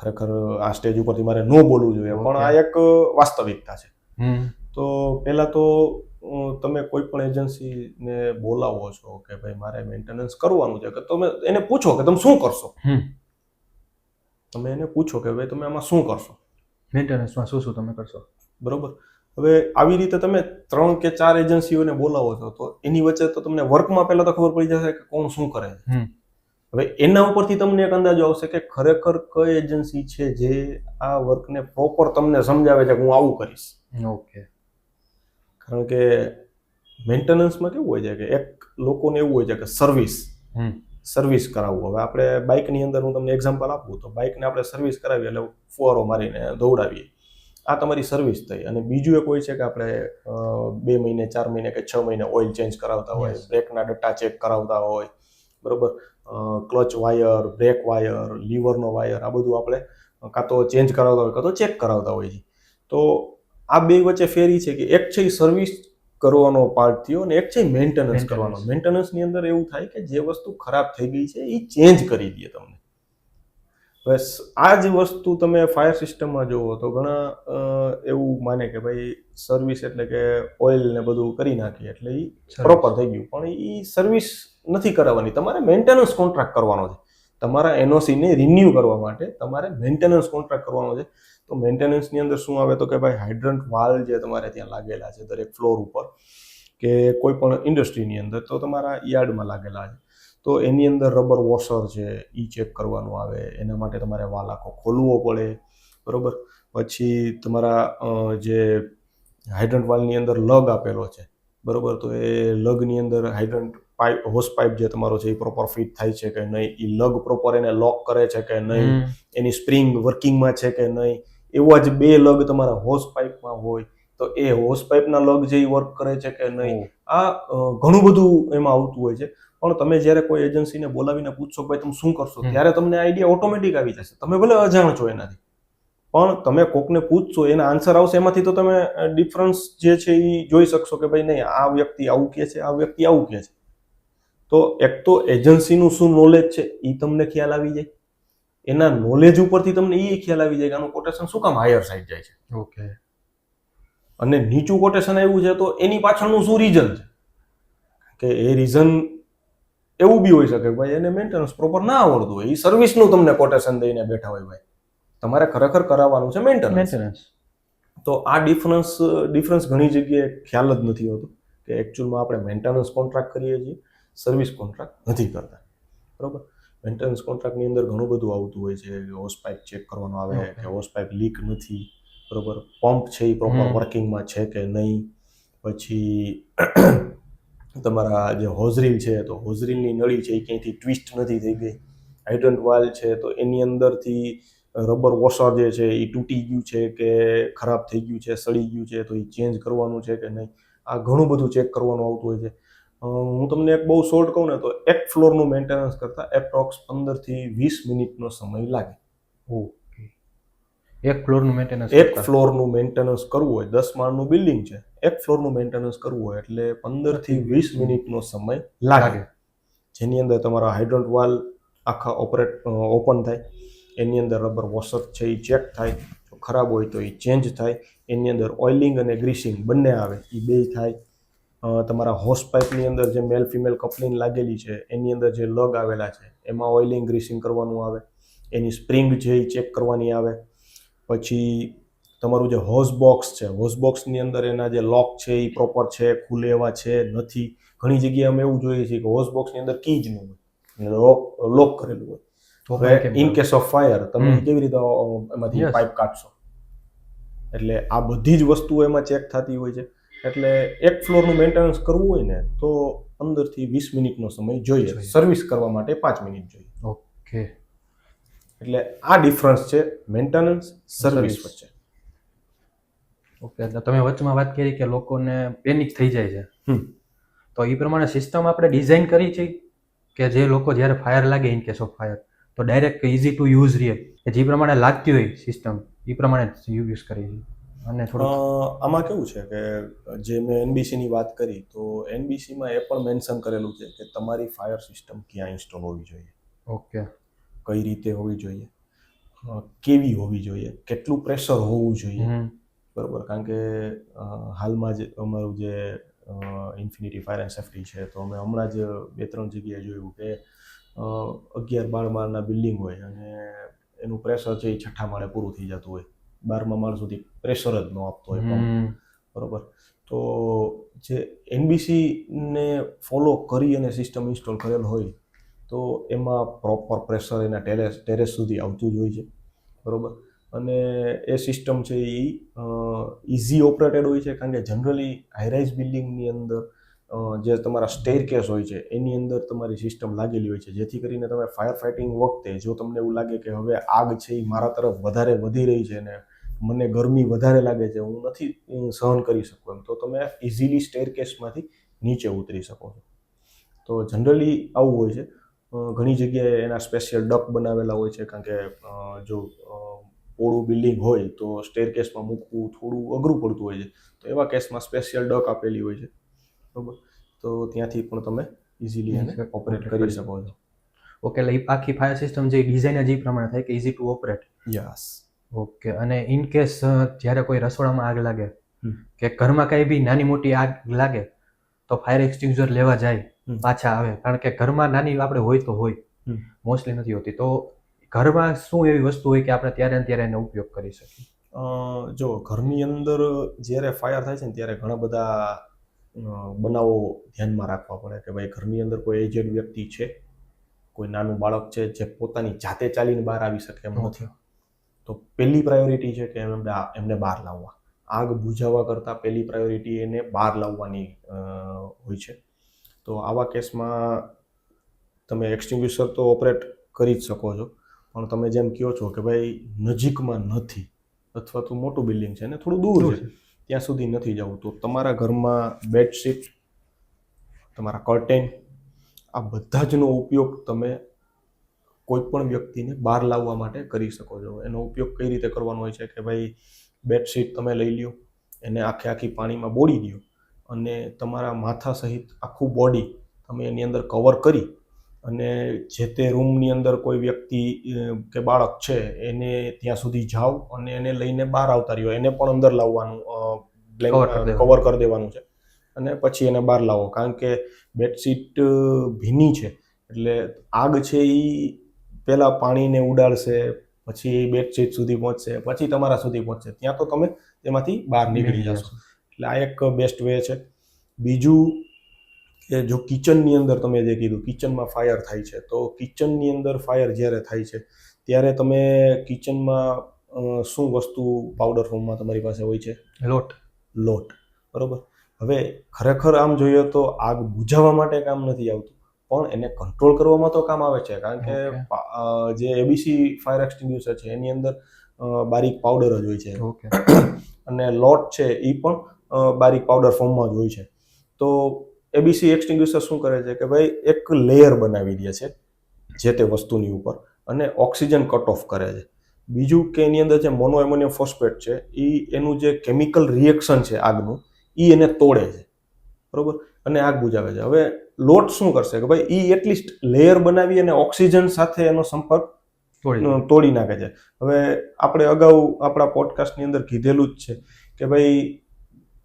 ખરેખર આ સ્ટેજ ઉપરથી મારે ન બોલવું જોઈએ, પણ આ એક વાસ્તવિકતા છે. તો પહેલા તો તમે કોઈ પણ એજન્સીને બોલાવો છો કે ભાઈ મારે મેન્ટેનન્સ કરવાનું છે, કે તમે એને પૂછો કે તમે શું કરશો. તમે એને પૂછો કે ભાઈ તમે આમાં શું કરશો, મેન્ટેનન્સમાં શું તમે કરશો. બરોબર. હવે આવી રીતે તમે 3 કે 4 એજન્સીઓને બોલાવો છો તો એની વચ્ચે તો તમને વર્કમાં પહેલા તો ખબર પડી જશે કે કોણ શું કરે છે. હવે એના ઉપરથી તમને એક અંદાજો આવશે કે ખરેખર કઈ એજન્સી છે જે આ વર્કને પ્રોપર તમને સમજાવે છે કે હું આવું કરીશ. ઓકે. કારણ કે મેન્ટેનન્સમાં કેવું હોય છે કે એક લોકોને એવું હોય છે કે સર્વિસ કરાવવું. હવે આપણે બાઇકની અંદર હું તમને એક્ઝામ્પલ આપું તો બાઇકને આપણે સર્વિસ કરાવીએ એટલે ફુવારો મારીને દોડાવીએ, આ તમારી સર્વિસ થઈ. અને બીજું એક હોય છે કે આપણે 2 મહિને 4 મહિને કે 6 મહિને ઓઇલ ચેન્જ કરાવતા હોય, બ્રેકના ડટ્ટા ચેક કરાવતા હોય, બરોબર, ક્લચ વાયર, બ્રેક વાયર, લીવરનો વાયર, આ બધું આપણે કાં તો ચેન્જ કરાવતા હોય કાં તો ચેક કરાવતા હોય છે. તો આ બે વચ્ચે ફેરી છે કે એક છે એ સર્વિસ કરવાનો પાર્ટ થયો અને એક છે મેન્ટેનન્સ કરવાનો. મેન્ટેનન્સની અંદર એવું થાય કે જે વસ્તુ ખરાબ થઈ ગઈ છે એ ચેન્જ કરી દે તમને. બસ આ જ વસ્તુ તમે ફાયર સિસ્ટમમાં જુઓ તો ઘણા એવું માને કે ભાઈ સર્વિસ એટલે કે ઓઇલ ને બધું કરી નાખીએ એટલે એ પ્રોપર થઈ ગયું, પણ એ સર્વિસ નથી કરાવવાની. તમારે મેન્ટેનન્સ કોન્ટ્રાક્ટ કરવાનો છે. તમારા NOC ને રિન્યુ કરવા માટે તમારે મેન્ટેનન્સ કોન્ટ્રાક્ટ કરવાનો છે. તો મેન્ટેનન્સની અંદર શું આવે તો કે ભાઈ હાઇડ્રન્ટ વાલ્વ જે તમારે ત્યાં લાગેલા છે દરેક ફ્લોર ઉપર કે કોઈ પણ ઇન્ડસ્ટ્રીની અંદર તો તમારા યાર્ડમાં લાગેલા છે, તો એની અંદર રબર વોશર છે એ ચેક કરવાનું આવે. એના માટે તમારે વાલ આખો ખોલવો પડે, બરોબર. પછી તમારા જે હાઇડ્રન્ટ વાલ્વની અંદર લગ આપેલો છે, બરોબર, તો એ લગની અંદર હાઇડ્રન્ટ પાઇપ હોસ પાઇપ જે તમારો છે એ પ્રોપર ફિટ થાય છે કે નહીં, એ લગ પ્રોપર એને લોક કરે છે કે નહીં, એની સ્પ્રિંગ વર્કિંગમાં છે કે નહીં. એવા જ 2 લગ તમારા હોસ પાઇપમાં હોય તો એ હોસ પાઇપના લગ જે વર્ક કરે છે કે નહીં. આ ઘણું બધું એમાં આવતું હોય છે. પણ તમે જ્યારે કોઈ એજન્સીને બોલાવીને પૂછશો ભાઈ તમે શું કરશો, ત્યારે તમને આઈડિયા ઓટોમેટિક આવી જશે. તમે ભલે અજાણ છો એનાથી, પણ તમે કોકને પૂછશો એના આન્સર આવશે, એમાંથી તો તમે ડિફરન્સ જે છે એ જોઈ શકશો કે ભાઈ નહીં આ વ્યક્તિ આવું કહે છે, આ વ્યક્તિ આવું કહે છે. તો એક તો એજન્સીનું શું નોલેજ છે એ તમને ખ્યાલ આવી જાય, એના નોલેજ ઉપરથી તમને એ ખ્યાલ આવી જાય કે આનું કોટેશન શું કામ હાયર સાઈડ જાય છે. ઓકે. અને નીચું કોટેશન આવ્યું છે તો એની પાછળનું શું રીઝન છે, કે એ રીઝન એવું બી હોઈ શકે કે ભાઈ એને મેન્ટેનન્સ પ્રોપર ના આવડતું હોય, એ સર્વિસનું તમને કોટેશન દઈને બેઠા હોય ભાઈ, તમારે ખરેખર કરાવવાનું છે મેન્ટેનન્સ. તો આ ડિફરન્સ ઘણી જગ્યાએ ખ્યાલ જ નથી હોતો કે એકચ્યુઅલમાં આપણે મેન્ટેનન્સ કોન્ટ્રાક્ટ કરીએ છીએ, સર્વિસ કોન્ટ્રાક્ટ નથી કરતા. બરોબર. મેન્ટેનન્સ કોન્ટ્રાક્ટની અંદર ઘણું બધું આવતું હોય છે, હોસ પાઇપ ચેક કરવાનો આવે કે હોસ પાઇપ લીક નથી, બરોબર, પંપ છે એ પ્રોપર વર્કિંગમાં છે કે નહીં, પછી તમારા જે હોઝરીલ છે તો હોઝરીલની નળી છે એ ક્યાંયથી ટ્વિસ્ટ નથી થઈ ગઈ, હાઇડ્રન્ટ વાલ છે તો એની અંદરથી રબર વોશર જે છે એ તૂટી ગયું છે કે ખરાબ થઈ ગયું છે, સડી ગયું છે, તો એ ચેન્જ કરવાનું છે કે નહીં, આ ઘણું બધું ચેક કરવાનું આવતું હોય છે. હું તમને એક બહુ શોર્ટ કહું ને તો એક ફ્લોરનું મેન્ટેનન્સ કરતા એપ્રોક્સ 15 થી 20 મિનિટનો સમય લાગે. ઓકે. એક ફ્લોરનું મેન્ટેનન્સ કરવું હોય, 10 માળનું બિલ્ડિંગ છે, એક ફ્લોરનું મેન્ટેનન્સ કરવું હોય એટલે 15 થી 20 મિનિટનો સમય લાગે, જેની અંદર તમારા હાઇડ્રન્ટ વાલ આખા ઓપન થાય, એની અંદર રબર વોશર છે એ ચેક થાય, જો ખરાબ હોય તો એ ચેન્જ થાય, એની અંદર ઓઇલિંગ અને ગ્રીસિંગ બંને આવે એ બે થાય, તમારા હોસ પાઇપની અંદર જે મેલ ફિમેલ કપલિંગ લાગેલી છે એની અંદર જે લગ આવેલા છે એમાં ઓઇલિંગ ગ્રીસિંગ કરવાનું આવે, એની સ્પ્રિંગ છે એ ચેક કરવાની આવે, પછી તમારું જે હોઝ બોક્સ છે, હોઝ બોક્સની અંદર એના જે લોક છે એ પ્રોપર છે, ખુલે એવા છે નથી. ઘણી જગ્યાએ અમે એવું જોઈએ છીએ કે હોઝ બોક્સની અંદર કી જ ન હોય, લોક કરેલું હોય. હવે ઇન કેસ ઓફ ફાયર તમે કેવી રીતે એમાંથી પાઇપ કાઢશો? એટલે આ બધી જ વસ્તુઓ એમાં ચેક થતી હોય છે. એટલે એક ફ્લોરનું મેન્ટેનન્સ કરવું હોય ને તો 15 થી 20 મિનિટનો સમય જોઈએ, સર્વિસ કરવા માટે 5 મિનિટ જોઈએ. ઓકે. એટલે આ ડિફરન્સ છે મેન્ટેનન્સ સર્વિસ વચ્ચે. ઓકે. એટલે તમે વચમાં વાત કરી કે લોકોને પેનિક થઈ જાય છે, તો એ પ્રમાણે સિસ્ટમ આપણે ડિઝાઇન કરી છે કે જે લોકો જ્યારે ફાયર લાગે ઇન કેસ ઓફ ફાયર તો ડાયરેક્ટ ઇઝી ટુ યુઝ રહે, કે જે પ્રમાણે લાગતી હોય સિસ્ટમ એ પ્રમાણે યુઝ કરી છે. અને આમાં કેવું છે કે જે મેં એનબીસીની વાત કરી તો એનબીસીમાં એ પણ મેન્શન કરેલું છે કે તમારી ફાયર સિસ્ટમ ક્યાં ઇન્સ્ટોલ હોવી જોઈએ. ઓકે. કઈ રીતે હોવી જોઈએ, કેવી હોવી જોઈએ, કેટલું પ્રેશર હોવું જોઈએ, બરોબર. કારણ કે હાલમાં જ અમારું જે ઇન્ફિનિટી ફાયર એન્ડ સેફ્ટી છે તો અમે હમણાં જ 2-3 જગ્યાએ જોયું કે 11-12 માળના બિલ્ડિંગ હોય અને એનું પ્રેશર છે એ 6ઠ્ઠા માળે પૂરું થઈ જતું હોય, 12મા માળ સુધી પ્રેશર જ ન આપતો હોય પંપ, બરોબર. તો જે એનબીસીને ફોલો કરી અને સિસ્ટમ ઇન્સ્ટોલ કરેલ હોય તો એમાં પ્રોપર પ્રેશર એના ટેરેસ સુધી આવતું જ હોય છે, બરોબર. અને એ સિસ્ટમ છે એ ઇઝી ઓપરેટેડ હોય છે, કારણ કે જનરલી હાઈરાઇઝ બિલ્ડિંગની અંદર જે તમારા સ્ટેરકેસ હોય છે એની અંદર તમારી સિસ્ટમ લાગેલી હોય છે, જેથી કરીને તમે ફાયર ફાઇટિંગ વખતે જો તમને એવું લાગે કે હવે આગ છે એ મારા તરફ વધારે વધી રહી છે ને મને ગરમી વધારે લાગે છે, હું નથી સહન કરી શકું એમ, તો તમે ઇઝીલી સ્ટેરકેસમાંથી નીચે ઉતરી શકો છો. તો જનરલી આવું હોય છે. ઘણી જગ્યાએ એના સ્પેશિયલ ડક બનાવેલા હોય છે, કારણ કે જો પોળું બિલ્ડિંગ હોય તો સ્ટેરકેસમાં મૂકવું થોડું અઘરું પડતું હોય છે, તો એવા કેસમાં સ્પેશિયલ ડક આપેલી હોય છે, બરાબર. તો ત્યાંથી પણ તમે ઇઝીલી એને ઓપરેટ કરી શકો છો. ઓકે. એટલે આખી ફાયર સિસ્ટમ જે ડિઝાઇન જ એ પ્રમાણે થાય કે easy to operate. Yes. Okay. અને ઇન કેસ જ્યારે કોઈ રસોડામાં આગ લાગે કે ઘરમાં કાંઈ બી નાની મોટી આગ લાગે તો ફાયર એક્સટિંગ્યુશર લેવા જાય પાછા આવે, કારણ કે ઘરમાં નાની આપણે હોય તો હોય, મોસ્ટલી નથી હોતી, તો ઘરમાં શું એવી વસ્તુ હોય કે આપણે ત્યારે ને ત્યારે એનો ઉપયોગ કરી શકીએ? જો ઘરની અંદર જ્યારે ફાયર થાય છે ને ત્યારે ઘણા બધા બનાવો ધ્યાનમાં રાખવા પડે કે ભાઈ ઘરની અંદર કોઈ એજેડ વ્યક્તિ છે, કોઈ નાનું બાળક છે જે પોતાની જાતે ચાલીને બહાર આવી શકે એમ નથી, તો પહેલી પ્રાયોરિટી છે કે એમને બહાર લાવવા. આગ બુઝાવવા કરતાં પહેલી પ્રાયોરિટી એને બહાર લાવવાની હોય છે. તો આવા કેસમાં તમે એક્સટિંગ્યુશર તો ઓપરેટ કરી જ શકો છો, પણ તમે જેમ કહો છો કે ભાઈ નજીકમાં નથી અથવા તો મોટું બિલ્ડિંગ છે ને થોડું દૂર છે ત્યાં સુધી નથી જવું, તો તમારા ઘરમાં બેડશીટ, તમારા કર્ટેન, આ બધા જનો ઉપયોગ તમે કોઈ પણ વ્યક્તિને બહાર લાવવા માટે કરી શકો છો. એનો ઉપયોગ કઈ રીતે કરવાનો હોય છે કે ભાઈ બેડશીટ તમે લઈ લ્યો, એને આખી પાણીમાં બોળી દો અને તમારા માથા સહિત આખું બોડી તમે એની અંદર કવર કરી અને જે તે રૂમની અંદર કોઈ વ્યક્તિ કે બાળક છે એને ત્યાં સુધી જાઓ અને એને લઈને બહાર આવતા રહ્યો, એને પણ અંદર લાવવાનું, કવર કરી દેવાનું છે અને પછી એને બહાર લાવો, કારણ કે બેડશીટ ભીની છે એટલે આગ છે એ પહેલા પાણીને ઉડાડશે, પછી એ બેડશીટ સુધી પહોંચશે, પછી તમારા સુધી પહોંચશે, ત્યાં તો તમે તેમાંથી બહાર નીકળી જશો. એટલે આ એક બેસ્ટ વે છે. બીજું કે જો કિચનની અંદર તમે જે કીધું કિચનમાં ફાયર થાય છે, તો કિચનની અંદર ફાયર જ્યારે થાય છે ત્યારે તમે કિચનમાં શું વસ્તુ પાવડર ફોર્મમાં તમારી પાસે હોય છે? લોટ. બરોબર. હવે ખરેખર આમ જોઈએ તો આગ બુઝાવવા માટે કામ નથી આવતું, પણ એને કંટ્રોલ કરવામાં તો કામ આવે છે. કારણ કે જે એબીસી ફાયર એક્સટિંગ્યુશર છે એની અંદર બારીક પાવડર જ હોય છે, અને લોટ છે એ પણ બારીક પાવડર ફોર્મમાં જ હોય છે. તો એબીસી એક્સટિંગ્યુશર શું કરે છે કે ભાઈ એક લેયર બનાવી દે છે જે તે વસ્તુની ઉપર, અને ઓક્સિજન કટ ઓફ કરે છે. બીજું કે એની અંદર જે મોનો એમોનિયમ ફોસ્ફેટ છે એ એનું જે કેમિકલ રિએક્શન છે આગનું, એ એને તોડે છે. બરોબર. અને આગ બુઝાવે છે. હવે લોટ શું કરશે કે ભાઈ એ એટલીસ્ટ લેયર બનાવી અને ઓક્સિજન સાથે એનો સંપર્ક તોડી નાખે છે. હવે આપણે અગાઉ આપણા પોડકાસ્ટની અંદર કીધેલું જ છે કે ભાઈ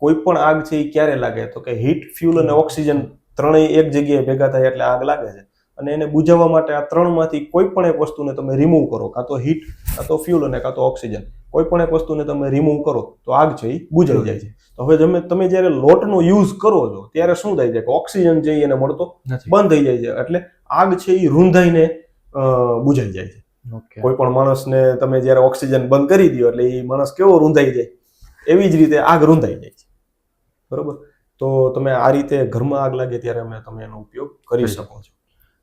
કોઈ પણ આગ છે એ ક્યારે લાગે, તો કે હીટ, ફ્યુલ અને ઓક્સિજન ત્રણેય એક જગ્યાએ ભેગા થાય એટલે આગ લાગે છે. અને એને બુઝાવવા માટે આ ત્રણમાંથી કોઈ પણ એક વસ્તુને તમે રિમૂવ કરો, કાં તો હીટ, કાં તો ફ્યુલ અને કાં તો ઓક્સિજન, કોઈ પણ એક વસ્તુને તમે રિમૂવ કરો તો આગ છે એ બુઝાઈ જાય છે. તો હવે તમે જ્યારે લોટનો યુઝ કરો છો ત્યારે શું થાય છે કે ઓક્સિજન છે એને મળતો બંધ થઈ જાય છે, એટલે આગ છે એ રૂંધાઈને બુઝાઈ જાય છે. કોઈ પણ માણસને તમે જ્યારે ઓક્સિજન બંધ કરી દો એટલે એ માણસ કેવો રૂંધાઈ જાય, એવી જ રીતે આગ રૂંધાઈ જાય છે. બરોબર. તો તમે આ રીતે ઘરમાં આગ લાગે ત્યારે તમે એનો ઉપયોગ કરી શકો છો.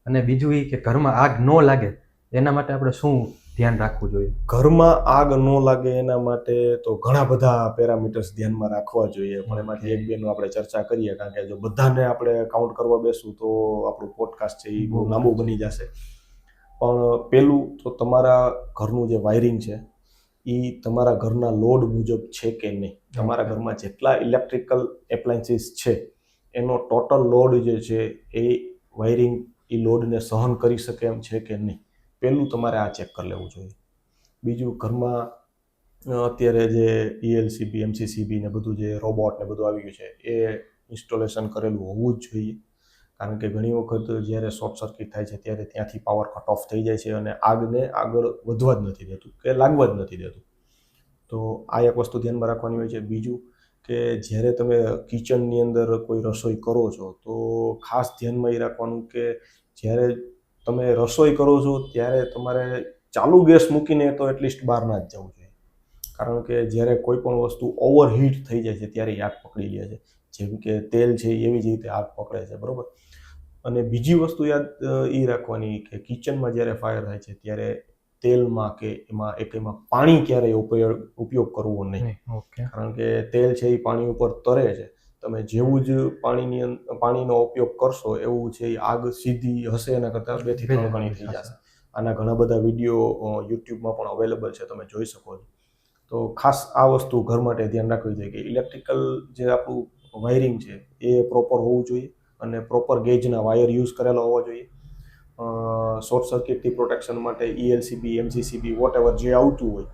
અને બીજું એ કે ઘરમાં આગ ન લાગે એના માટે આપણે શું ધ્યાન રાખવું જોઈએ? ઘરમાં આગ ન લાગે એના માટે તો ઘણા બધા પેરામીટર્સ ધ્યાનમાં રાખવા જોઈએ, પણ એમાંથી એક બેનું આપણે ચર્ચા કરીએ, કારણ કે જો બધાને આપણે કાઉન્ટ કરવા બેસું તો આપણું પોડકાસ્ટ છે એ બહુ લાંબુ બની જશે. પણ પેલું તો તમારા ઘરનું જે વાયરિંગ છે એ તમારા ઘરના લોડ મુજબ છે કે નહીં. તમારા ઘરમાં જેટલા ઇલેક્ટ્રિકલ એપ્લાયન્સીસ છે એનો ટોટલ લોડ જે છે એ વાયરિંગ એ લોડને સહન કરી શકે એમ છે કે નહીં, પહેલું તમારે આ ચેક કરી લેવું જોઈએ. બીજું, ઘરમાં અત્યારે જે ELCB, MCCB ને બધું જે રોબોટ ને બધું આવી ગયું છે એ ઇન્સ્ટોલેશન કરેલું હોવું જ જોઈએ, કારણ કે ઘણી વખત જ્યારે શોર્ટ સર્કિટ થાય છે ત્યારે ત્યાંથી પાવર કટ ઓફ થઈ જાય છે અને આગને આગળ વધવા જ નથી દેતું કે લાગવા જ નથી દેતું. તો આ એક વસ્તુ ધ્યાનમાં રાખવાની હોય છે. બીજું કે જ્યારે તમે કિચનની અંદર કોઈ રસોઈ કરો છો તો ખાસ ધ્યાનમાં એ રાખવાનું કે જ્યારે તમે રસોઈ કરો છો ત્યારે તમારે ચાલુ ગેસ મૂકીને તો એટલીસ્ટ બહાર ના જ જવું જોઈએ, કારણ કે જ્યારે કોઈ પણ વસ્તુ ઓવરહીટ થઈ જાય છે ત્યારે આગ પકડી લે છે. જેમ કે તેલ છે એવી જ રીતે આગ પકડે છે. બરોબર. અને બીજી વસ્તુ યાદ એ રાખવાની કે કિચનમાં જ્યારે ફાયર થાય છે ત્યારે તેલમાં કે એમાં પાણી ક્યારેય ઉપયોગ કરવો નહીં, કારણ કે તેલ છે એ પાણી ઉપર તરે છે. તમે જેવું જ પાણીનો ઉપયોગ કરશો એવું છે આગ સીધી હશે એના કરતાં 2 થી 3 ગણી થઈ જશે. આના ઘણા બધા વિડીયો યુટ્યુબમાં પણ અવેલેબલ છે, તમે જોઈ શકો છો. તો ખાસ આ વસ્તુ ઘર માટે ધ્યાન રાખવી જોઈએ કે ઇલેક્ટ્રિકલ જે આપણું વાયરિંગ છે એ પ્રોપર હોવું જોઈએ અને પ્રોપર ગેજના વાયર યુઝ કરેલા હોવા જોઈએ. શોર્ટ સર્કિટથી પ્રોટેક્શન માટે ELCB, MCCB વોટએવર જે આવતું હોય,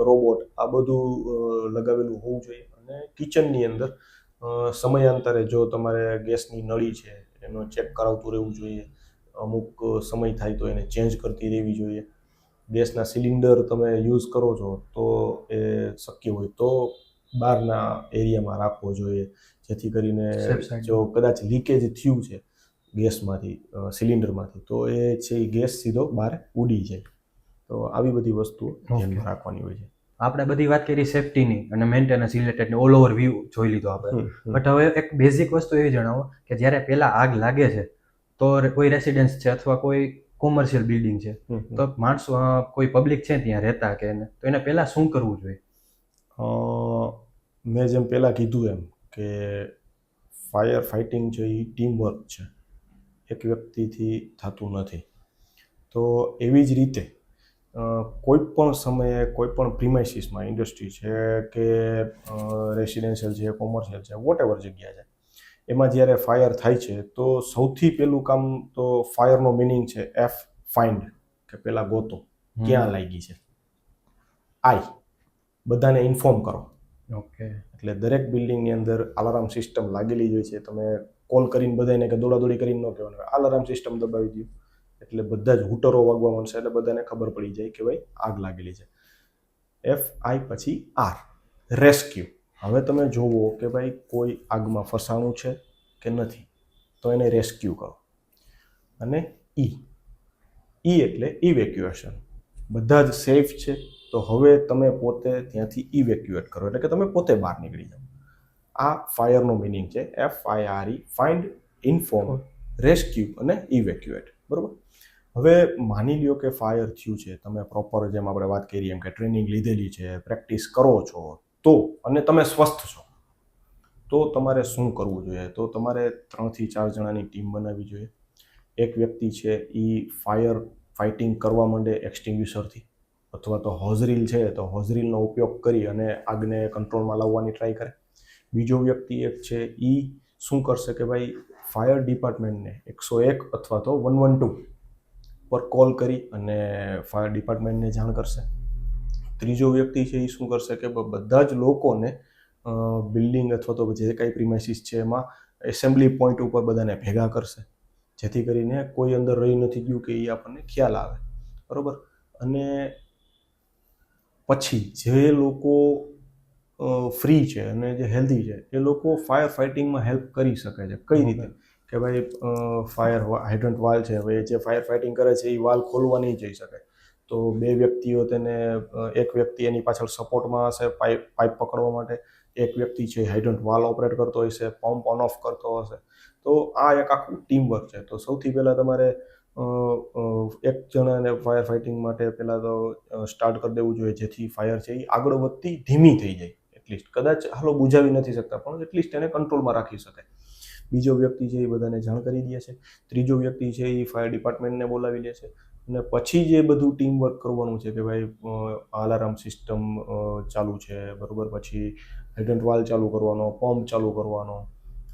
રોબોટ, આ બધું લગાવેલું હોવું જોઈએ. અને કિચનની અંદર સમયાંતરે જો તમારે ગેસની નળી છે એનો ચેક કરાવતું રહેવું જોઈએ, અમુક સમય થાય તો એને ચેન્જ કરતી રહેવી જોઈએ. ગેસના સિલિન્ડર તમે યુઝ કરો છો તો એ શક્ય હોય તો બહારના એરિયામાં રાખવો જોઈએ, જેથી કરીને જો કદાચ લીકેજ થયું છે ગેસમાંથી, સિલિન્ડરમાંથી, તો એ છે એ ગેસ સીધો બહાર ઉડી જાય. તો આવી બધી વસ્તુઓ ધ્યાનમાં રાખવાની હોય છે. આપણે બધી વાત કરી સેફટીની અને મેન્ટેનન્સ રિલેટેડની, ઓલ ઓવર વ્યૂ જોઈ લીધો આપણે. બટ હવે એક બેઝિક વસ્તુ એ જણાવો કે જ્યારે પહેલા આગ લાગે છે તો કોઈ રેસિડેન્સ છે અથવા કોઈ કોમર્શિયલ બિલ્ડિંગ છે, તો માણસો કોઈ પબ્લિક છે ત્યાં રહેતા કે તો એને પહેલા શું કરવું જોઈએ? મેં જેમ પહેલા કીધું એમ કે ફાયર ફાઇટિંગ છે એ ટીમ વર્ક છે, એક વ્યક્તિથી થતું નથી. તો એવી જ રીતે કોઈ પણ સમયે કોઈ પણ પ્રિમાઇસીસમાં, ઇન્ડસ્ટ્રી છે કે રેસિડેન્શિયલ છે, કોમર્શિયલ છે, વોટએવર જગ્યા છે, એમાં જ્યારે ફાયર થાય છે તો સૌથી પહેલું કામ તો ફાયરનો મિનિંગ છે ફાઇન્ડ, કે પહેલાં ગોતો ક્યાં લાગી છે. બધાને ઇન્ફોર્મ કરો. એટલે દરેક બિલ્ડિંગની અંદર અલાર્મ સિસ્ટમ લાગેલી જ હોય છે. તમે કોલ કરીને બધાને કે દોડાદોડી કરીને ન કહેવાનું, અલાર્મ સિસ્ટમ દબાવી દો, એટલે બધા જ હૂટરો વાગવા માંડશે એટલે બધાને ખબર પડી જાય કે ભાઈ આગ લાગેલી છે. FI પછી R, રેસ્ક્યુ. હવે તમે જોવો કે ભાઈ કોઈ આગમાં ફસાણું છે કે નથી, તો એને રેસ્ક્યુ કરો. અને E એટલે ઇવેક્યુએશન. બધા જ સેફ છે તો હવે તમે પોતે ત્યાંથી ઇવેક્યુએટ કરો, એટલે કે તમે પોતે બહાર નીકળી જાઓ. આ ફાયરનો મિનિંગ છે, FIRE, ફાઇન્ડ, ઇન્ફોર્મ, રેસ્ક્યુ અને ઇવેક્યુએટ. બરોબર. હવે માની લ્યો કે ફાયર થયું છે, તમે પ્રોપર જેમ આપણે વાત કરી એમ કે ટ્રેનિંગ લીધેલી છે, પ્રેક્ટિસ કરો છો, તો અને તમે સ્વસ્થ છો, તો તમારે શું કરવું જોઈએ? તો તમારે 3 થી 4 જણાની ટીમ બનાવવી જોઈએ. એક વ્યક્તિ છે એ ફાયર ફાઇટિંગ કરવા માંડે એક્સટિંગ્યુશરથી, અથવા તો હોઝરીલ છે તો હોઝરીલનો ઉપયોગ કરી અને આગને કંટ્રોલમાં લાવવાની ટ્રાય કરે. બીજો વ્યક્તિ એક છે એ શું કરશે કે ભાઈ ફાયર ડિપાર્ટમેન્ટને 101 અથવા તો 112 પર કોલ કરી અને ફાયર ડિપાર્ટમેન્ટને જાણ કરશે. ત્રીજો વ્યક્તિ છે એ શું કરશે કે બધા જ લોકોને બિલ્ડિંગ અથવા તો જે કાંઈ પ્રિમાઇસીસ છે એમાં એસેમ્બલી પોઈન્ટ ઉપર બધાને ભેગા કરશે, જેથી કરીને કોઈ અંદર રહી નથી ગયું કે એ આપણને ખ્યાલ આવે. બરાબર. અને પછી જે લોકો ફ્રી છે અને જે હેલ્ધી છે એ લોકો ફાયર ફાઇટિંગમાં હેલ્પ કરી શકે છે. કઈ રીતે? કે ભાઈ ફાયર હાઇડ્રન્ટ વાલ છે, હવે જે ફાયર ફાઇટિંગ કરે છે એ વાલ ખોલવા નહીં જઈ શકે, તો 2 વ્યક્તિઓ તેને, એક વ્યક્તિ એની પાછળ સપોર્ટમાં હશે પાઇપ પકડવા માટે, એક વ્યક્તિ છે હાઇડ્રન્ટ વાલ ઓપરેટ કરતો હશે, પંપ ઓન ઓફ કરતો હશે. તો આ એક આખું ટીમ વર્ક છે. તો સૌથી પહેલાં તમારે એક જણાને ફાયર ફાઇટિંગ માટે પહેલાં તો સ્ટાર્ટ કરી દેવું જોઈએ, જેથી ફાયર છે એ આગળ વધતી ધીમી થઈ જાય. એટલીસ્ટ કદાચ હાલો બુઝાવી નથી શકતા પણ એટલીસ્ટ એને કંટ્રોલમાં રાખી શકાય. બીજો વ્યક્તિ છે એ બધાને જાણ કરી દે છે. ત્રીજો વ્યક્તિ છે એ ફાયર ડિપાર્ટમેન્ટને બોલાવી લે છે. અને પછી જે બધું ટીમ વર્ક કરવાનું છે કે ભાઈ અલાર્મ સિસ્ટમ ચાલુ છે, બરાબર, પછી હાઇડ્રન્ટ વાલ ચાલુ કરવાનો, પંપ ચાલુ કરવાનો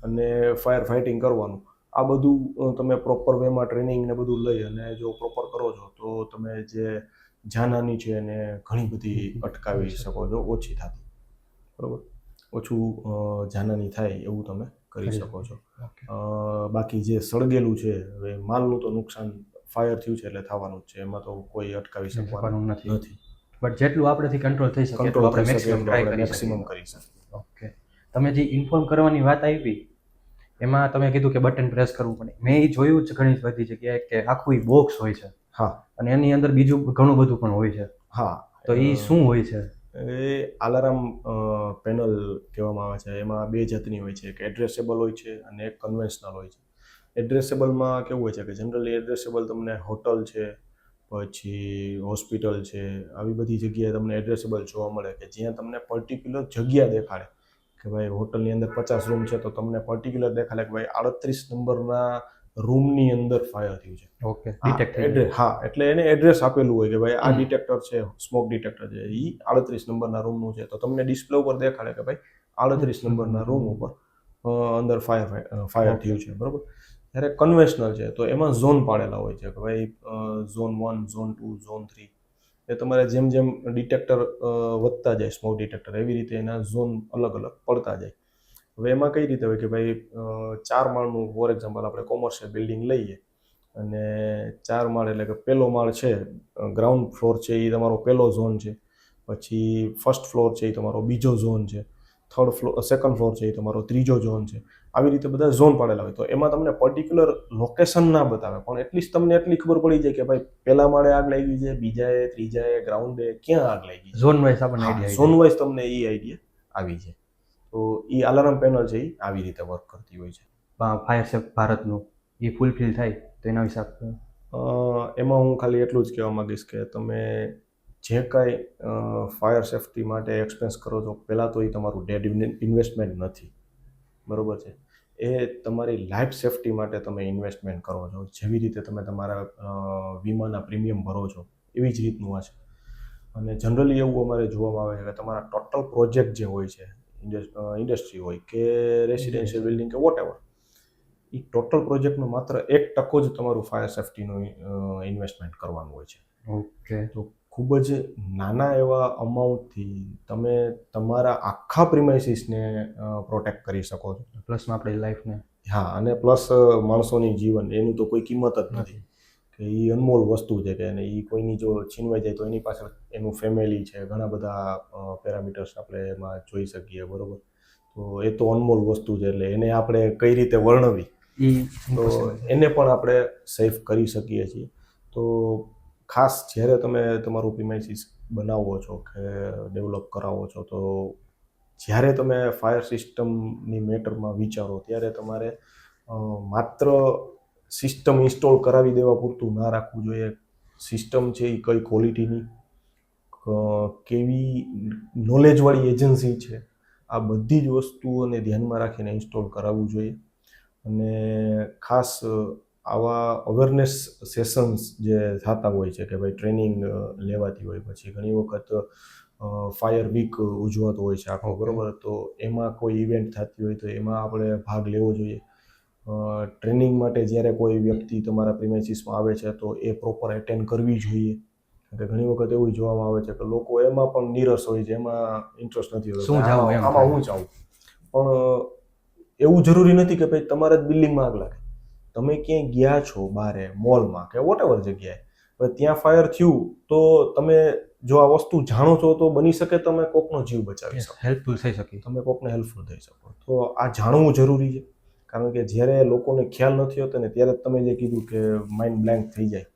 અને ફાયર ફાઇટિંગ કરવાનું. આ બધું તમે પ્રોપર વેમાં ટ્રેનિંગ ને બધું લઈ અને જો પ્રોપર કરો છો તો તમે જે જાનહાની છે એને ઘણી બધી અટકાવી શકો છો, ઓછી થતી. બરાબર. ઓછું જાનહાની થાય એવું તમે કરી શકો છો. બાકી જે સળગેલું છે, હવે માલનું તો નુકસાન ફાયર થયું છે એટલે થવાનું જ છે, એમાં તો કોઈ અટકાવી શકવાનું નથી. બટ જેટલું આપણેથી કંટ્રોલ થઈ શકે એટલું આપણે મેક્સિમમ ટ્રાય મેક્સિમમ કરી શકીએ. ઓકે. તમે જે ઇન્ફોર્મ કરવાની વાત આવી એમાં તમે કીધું કે બટન પ્રેસ કરવું પડે. મેં એ જોયું છે ઘણી બધી જગ્યાએ કે આખું બોક્સ હોય છે. હા. અને એની અંદર બીજું ઘણું બધું પણ હોય છે. હા. તો એ શું હોય છે? એ અલાર્મ પેનલ કહેવામાં આવે છે. એમાં 2 જાતની હોય છે, એક એડ્રેસેબલ હોય છે અને એક કન્વેન્શનલ હોય છે. એડ્રેસેબલમાં કેવું હોય છે કે જનરલી એડ્રેસેબલ તમને હોટલ છે, પછી હોસ્પિટલ છે, આવી બધી જગ્યાએ તમને એડ્રેસેબલ જોવા મળે કે જ્યાં તમને પર્ટિક્યુલર જગ્યા દેખાડે કે ભાઈ હોટલની અંદર 50 રૂમ છે તો તમને પર્ટિક્યુલર દેખાડે કે ભાઈ 38 નંબરના રૂમની અંદર ફાયર થયું છે. ઓકે. ડિટેક્ટર. હા, એટલે એને એડ્રેસ આપેલું હોય કે ભાઈ આ ડિટેક્ટર છે, સ્મોક ડિટેક્ટર છે, એ 38 નંબરના રૂમનું છે, તો તમને ડિસ્પ્લે ઉપર દેખાડે કે ભાઈ 38 નંબરના રૂમ ઉપર અંદર ફાયર થયું છે. બરાબર. જ્યારે કન્વેન્શનલ છે તો એમાં ઝોન પાડેલા હોય છે કે ભાઈ ઝોન 1, ઝોન 2, ઝોન 3. એ તમારે જેમ જેમ ડિટેક્ટર વધતા જાય, સ્મોક ડિટેક્ટર, એવી રીતે એના ઝોન અલગ અલગ પડતા જાય. હવે એમાં કઈ રીતે હોય કે ભાઈ 4 માળનું ફોર એક્ઝામ્પલ આપણે કોમર્શિયલ બિલ્ડિંગ લઈએ અને 4 માળ એટલે કે પહેલો માળ છે, ગ્રાઉન્ડ ફ્લોર છે એ તમારો પહેલો ઝોન છે, પછી ફર્સ્ટ ફ્લોર છે એ તમારો બીજો ઝોન છે, સેકન્ડ ફ્લોર છે એ તમારો ત્રીજો ઝોન છે. આવી રીતે બધા ઝોન પાડેલા હોય. તો એમાં તમને પર્ટિક્યુલર લોકેશન ના બતાવે પણ એટલીસ્ટ તમને એટલી ખબર પડી જાય કે ભાઈ પહેલા માળે આગ લાગી છે, બીજાએ, ત્રીજાએ, ગ્રાઉન્ડે ક્યાં આગ લાગી. ઝોન વાઇઝ આપણને આઈડિયા, ઝોન વાઇઝ તમને એ આઈડિયા આવી જાય. તો એ અલાર્મ પેનલ છે એ આવી રીતે વર્ક કરતી હોય છે. ફાયર સેફ ભારતનું એ ફૂલફિલ થાય તો એના વિશે એમાં હું ખાલી એટલું જ કહેવા માંગીશ કે તમે જે કાંઈ ફાયર સેફ્ટી માટે એક્સપેન્સ કરો છો, પહેલાં તો એ તમારું ડેડ ઇન્વેસ્ટમેન્ટ નથી. બરાબર છે. એ તમારી લાઈફ સેફ્ટી માટે તમે ઇન્વેસ્ટમેન્ટ કરો છો. જેવી રીતે તમે તમારા વીમાના પ્રીમિયમ ભરો છો એવી જ રીતનું આ છે. અને જનરલી એવું અમારે જોવામાં આવે છે કે તમારા ટોટલ પ્રોજેક્ટ જે હોય છે, ઇન્ડસ્ટ્રી હોય કે રેસિડેન્શિયલ બિલ્ડિંગ કે વોટ એવર, એ ટોટલ પ્રોજેક્ટનો માત્ર 1% જ તમારું ફાયર સેફ્ટીનું ઇન્વેસ્ટમેન્ટ કરવાનું હોય છે. ઓકે. તો ખૂબ જ નાના એવા અમાઉન્ટથી તમે તમારા આખા પ્રિમાઇસીસને પ્રોટેક્ટ કરી શકો છો. પ્લસમાં આપણી લાઈફને. હા, અને પ્લસ માણસોની જીવન, એનું તો કોઈ કિંમત જ નથી. કે કે એ અનમોલ વસ્તુ છે કે એ કોઈની જો છીનવાઈ જાય તો એની પાછળ એનું ફેમિલી છે, ઘણા બધા પેરામીટર્સ આપણે એમાં જોઈ શકીએ, બરોબર. તો એ તો અનમોલ વસ્તુ છે, એટલે એને આપણે કઈ રીતે વર્ણવી તો એને પણ આપણે સેફ કરી શકીએ છીએ. તો ખાસ જ્યારે તમે તમારું પ્રિમાઇસીસ બનાવો છો કે ડેવલપ કરાવો છો, તો જ્યારે તમે ફાયર સિસ્ટમની મેટરમાં વિચારો ત્યારે તમારે માત્ર સિસ્ટમ ઇન્સ્ટોલ કરાવી દેવા પૂરતું ના રાખવું જોઈએ. સિસ્ટમ છે એ કઈ ક્વોલિટીની, કેવી નોલેજવાળી એજન્સી છે, આ બધી જ વસ્તુઓને ધ્યાનમાં રાખીને ઇન્સ્ટોલ કરાવવું જોઈએ. અને ખાસ આવા અવેરનેસ સેશન્સ જે થતા હોય છે કે ભાઈ ટ્રેનિંગ લેવાતી હોય, પછી ઘણી વખત ફાયર વીક ઉજવાતો હોય છે આખો, બરોબર. તો એમાં કોઈ ઇવેન્ટ થતી હોય તો એમાં આપણે ભાગ લેવો જોઈએ. ટ્રેનિંગ માટે જ્યારે કોઈ વ્યક્તિ તમારા પ્રિમાઇસીસમાં આવે છે તો એ પ્રોપર એટેન્ડ કરવી જોઈએ. કે ઘણી વખત એવું જોવામાં આવે છે કે લોકો એમાં પણ નીરસ હોય છે, એમાં ઇન્ટરેસ્ટ નથી હોતો, આમાં હું જાઉં. પણ એવું જરૂરી નથી કે ભાઈ તમારે જ બિલ્ડિંગમાં આગ લાગે. તમે ક્યાંય ગયા છો બારે, મોલમાં કે વોટેવર જગ્યાએ, પણ ત્યાં ફાયર થયું તો તમે જો આ વસ્તુ જાણો છો તો બની શકે તમે કોકનો જીવ બચાવી શકો, હેલ્પફુલ થઈ શકે, તમે કોકને હેલ્પફુલ થઈ શકો. તો આ જાણવું જરૂરી છે, કારણ કે જ્યારે લોકોને ખ્યાલ નથી હોતો ને ત્યારે તમે જે કીધું કે માઇન્ડ બ્લેન્ક થઈ જાય,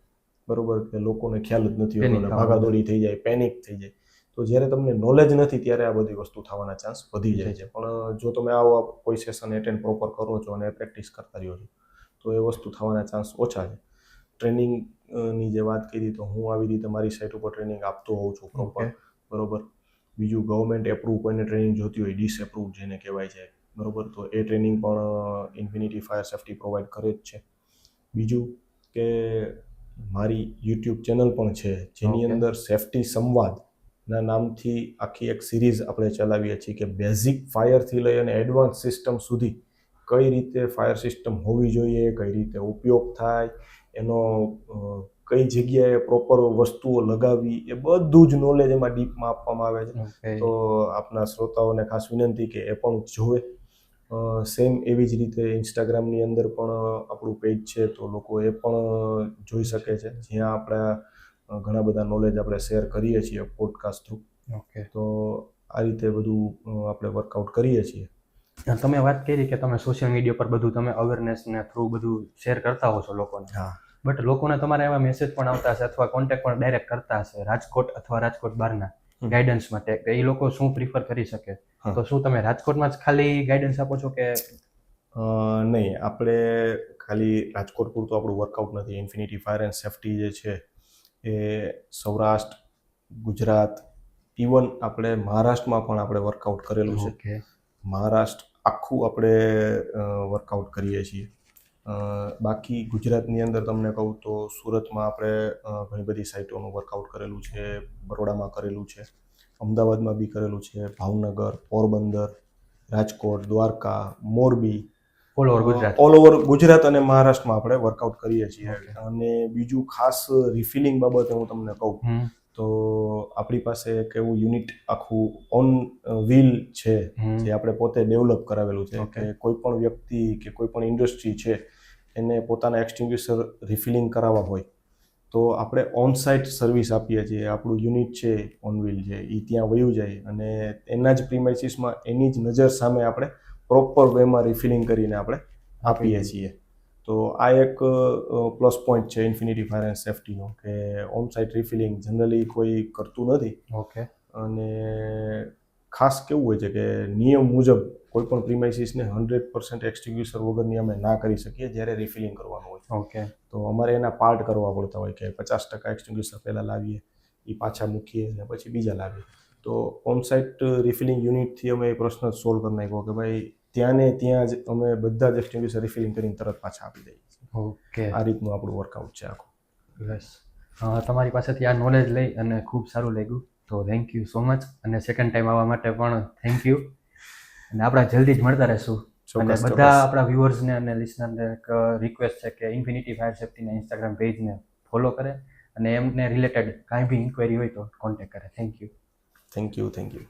બરોબર, કે લોકોને ખ્યાલ જ નથી હોતો, ભાગાદોડી થઈ જાય, પેનિક થઈ જાય. તો જ્યારે તમને નોલેજ નથી ત્યારે આ બધી વસ્તુ થવાના ચાન્સ વધી જાય છે. પણ જો તમે આવો કોઈ સેશન એટેન્ડ પ્રોપર કરો છો અને પ્રેક્ટિસ કરતા રહ્યો છો તો એ વસ્તુ થવાના ચાન્સ ઓછા છે. ટ્રેનિંગની જે વાત કરી તો હું આવી રીતે મારી સાઇટ ઉપર ટ્રેનિંગ આપતો હોઉં છું પ્રોપર, બરોબર. બીજું ગવર્મેન્ટ એપ્રૂવ કોઈને ટ્રેનિંગ જોતી હોય, ડિસએપ્રૂવ જેને કહેવાય છે, બરોબર, તો એ ટ્રેનિંગ પણ ઇન્ફિનિટી ફાયર સેફ્ટી પ્રોવાઈડ કરે જ છે. બીજું કે મારી યુટ્યુબ ચેનલ પણ છે જેની અંદર સેફ્ટી સંવાદના નામથી આખી એક સિરીઝ આપણે ચલાવીએ છીએ કે બેઝિક ફાયરથી લઈ અને એડવાન્સ સિસ્ટમ સુધી કઈ રીતે ફાયર સિસ્ટમ હોવી જોઈએ, કઈ રીતે ઉપયોગ થાય, એનો કઈ જગ્યાએ પ્રોપર વસ્તુઓ લગાવવી, એ બધું જ નોલેજ એમાં ડીપમાં આપવામાં આવે છે. તો આપના શ્રોતાઓને ખાસ વિનંતી કે એ પણ જોવે. સેમ એવી જ રીતે ઇન્સ્ટાગ્રામની અંદર પણ આપણું પેજ છે તો લોકો એ પણ જોઈ શકે છે, જ્યાં આપણે ઘણા બધા નોલેજ આપણે શેર કરીએ છીએ પોડકાસ્ટ થ્રુ. તો આ રીતે બધું આપણે વર્કઆઉટ કરીએ છીએ. તમે વાત કરી કે તમે સોશિયલ મીડિયા પર બધું તમે અવેરનેસને થ્રુ બધું શેર કરતા હો છો લોકોને. હા. બટ લોકોને તમારા એવા મેસેજ પણ આવતા હશે અથવા કોન્ટેક્ટ પણ ડાયરેક્ટ કરતા હશે રાજકોટ અથવા રાજકોટ બહારના ગાઈડન્સ માટે, કે એ લોકો શું પ્રિફર કરી શકે? તો શું તમે રાજકોટમાં જ ખાલી ગાઈડન્સ આપો છો કે? નહીં, આપણે ખાલી રાજકોટ પૂરતું આપણું વર્કઆઉટ નથી. ઇન્ફિનિટી ફાયર એન્ડ સેફ્ટી જે છે એ સૌરાષ્ટ્ર, ગુજરાત, ઇવન આપણે મહારાષ્ટ્રમાં પણ આપણે વર્કઆઉટ કરેલું છે. મહારાષ્ટ્ર આખું આપણે વર્કઆઉટ કરીએ છીએ. બાકી ગુજરાતની અંદર તમને કહું તો સુરતમાં આપણે ઘણી બધી સાઇટોનું વર્કઆઉટ કરેલું છે, બરોડામાં કરેલું છે, અમદાવાદમાં બી કરેલું છે, ભાવનગર, પોરબંદર, રાજકોટ, દ્વારકા, મોરબી, ઓલ ઓવર ગુજરાત અને મહારાષ્ટ્રમાં આપણે વર્કઆઉટ કરીએ છીએ. અને બીજું ખાસ રિફિલિંગ બાબતે હું તમને કહું તો આપણી પાસે એક એવું યુનિટ આખું ઓન વ્હીલ છે જે આપણે પોતે ડેવલપ કરાવેલું છે કે કોઈ પણ વ્યક્તિ કે કોઈ પણ ઇન્ડસ્ટ્રી છે એને પોતાના એક્સટિંગ્વિશર રિફિલિંગ કરાવવા હોય તો આપણે ઓન સાઇટ સર્વિસ આપીએ છીએ. આપણું યુનિટ છે ઓન વ્હીલ છે એ ત્યાં વયું જાય અને એના જ પ્રિમાઇસીસમાં એની જ નજર સામે આપણે પ્રોપર વેમાં રિફિલિંગ કરીને આપણે આપીએ છીએ. તો આ એક પ્લસ પોઈન્ટ છે ઇન્ફિનિટી ફાયર એન્ડ સેફ્ટીનો કે ઓન સાઇટ રિફિલિંગ જનરલી કોઈ કરતું નથી. અને ખાસ કેવું હોય છે કે નિયમ મુજબ કોઈ પણ પ્રિમાઇસીસને 100% એક્સટિંગ્વિશર વગરની અમે ના કરી શકીએ જ્યારે રિફિલિંગ કરવાનું હોય. તો અમારે એના પાર્ટ કરવા પડતા હોય કે 50% એક્સટિંગ્વિશર પહેલાં લાવીએ, એ પાછા મૂકીએ અને પછી બીજા લાવીએ. તો ઓન સાઇટ રિફિલિંગ યુનિટથી અમે એ પ્રશ્ન સોલ્વ કરી નાખ્યો કે ભાઈ ત્યાં ને ત્યાં જ અમે બધા જ એક્સટિંગ્વિશર રિફિલિંગ કરીને તરત પાછા આપી દઈએ છીએ. આ રીતનું આપણું વર્કઆઉટ છે આખું. યસ, તમારી પાસેથી આ નોલેજ લઈ અને ખૂબ સારું લાગ્યું, તો થેન્ક યુ સો મચ. અને સેકન્ડ ટાઈમ આવવા માટે પણ થેન્ક યુ. અને આપણે જલ્દી જ મળતા રહેશું. અને બધા આપણા વ્યુઅર્સને અને લિસનરને એક રિક્વેસ્ટ છે કે ઇન્ફિનિટી ફાયર સેફ્ટીના ઇન્સ્ટાગ્રામ પેજને ફોલો કરે અને એમને રિલેટેડ કાંઈ બી ઇન્ક્વાયરી હોય તો કોન્ટેક્ટ કરે. Thank you. Thank you.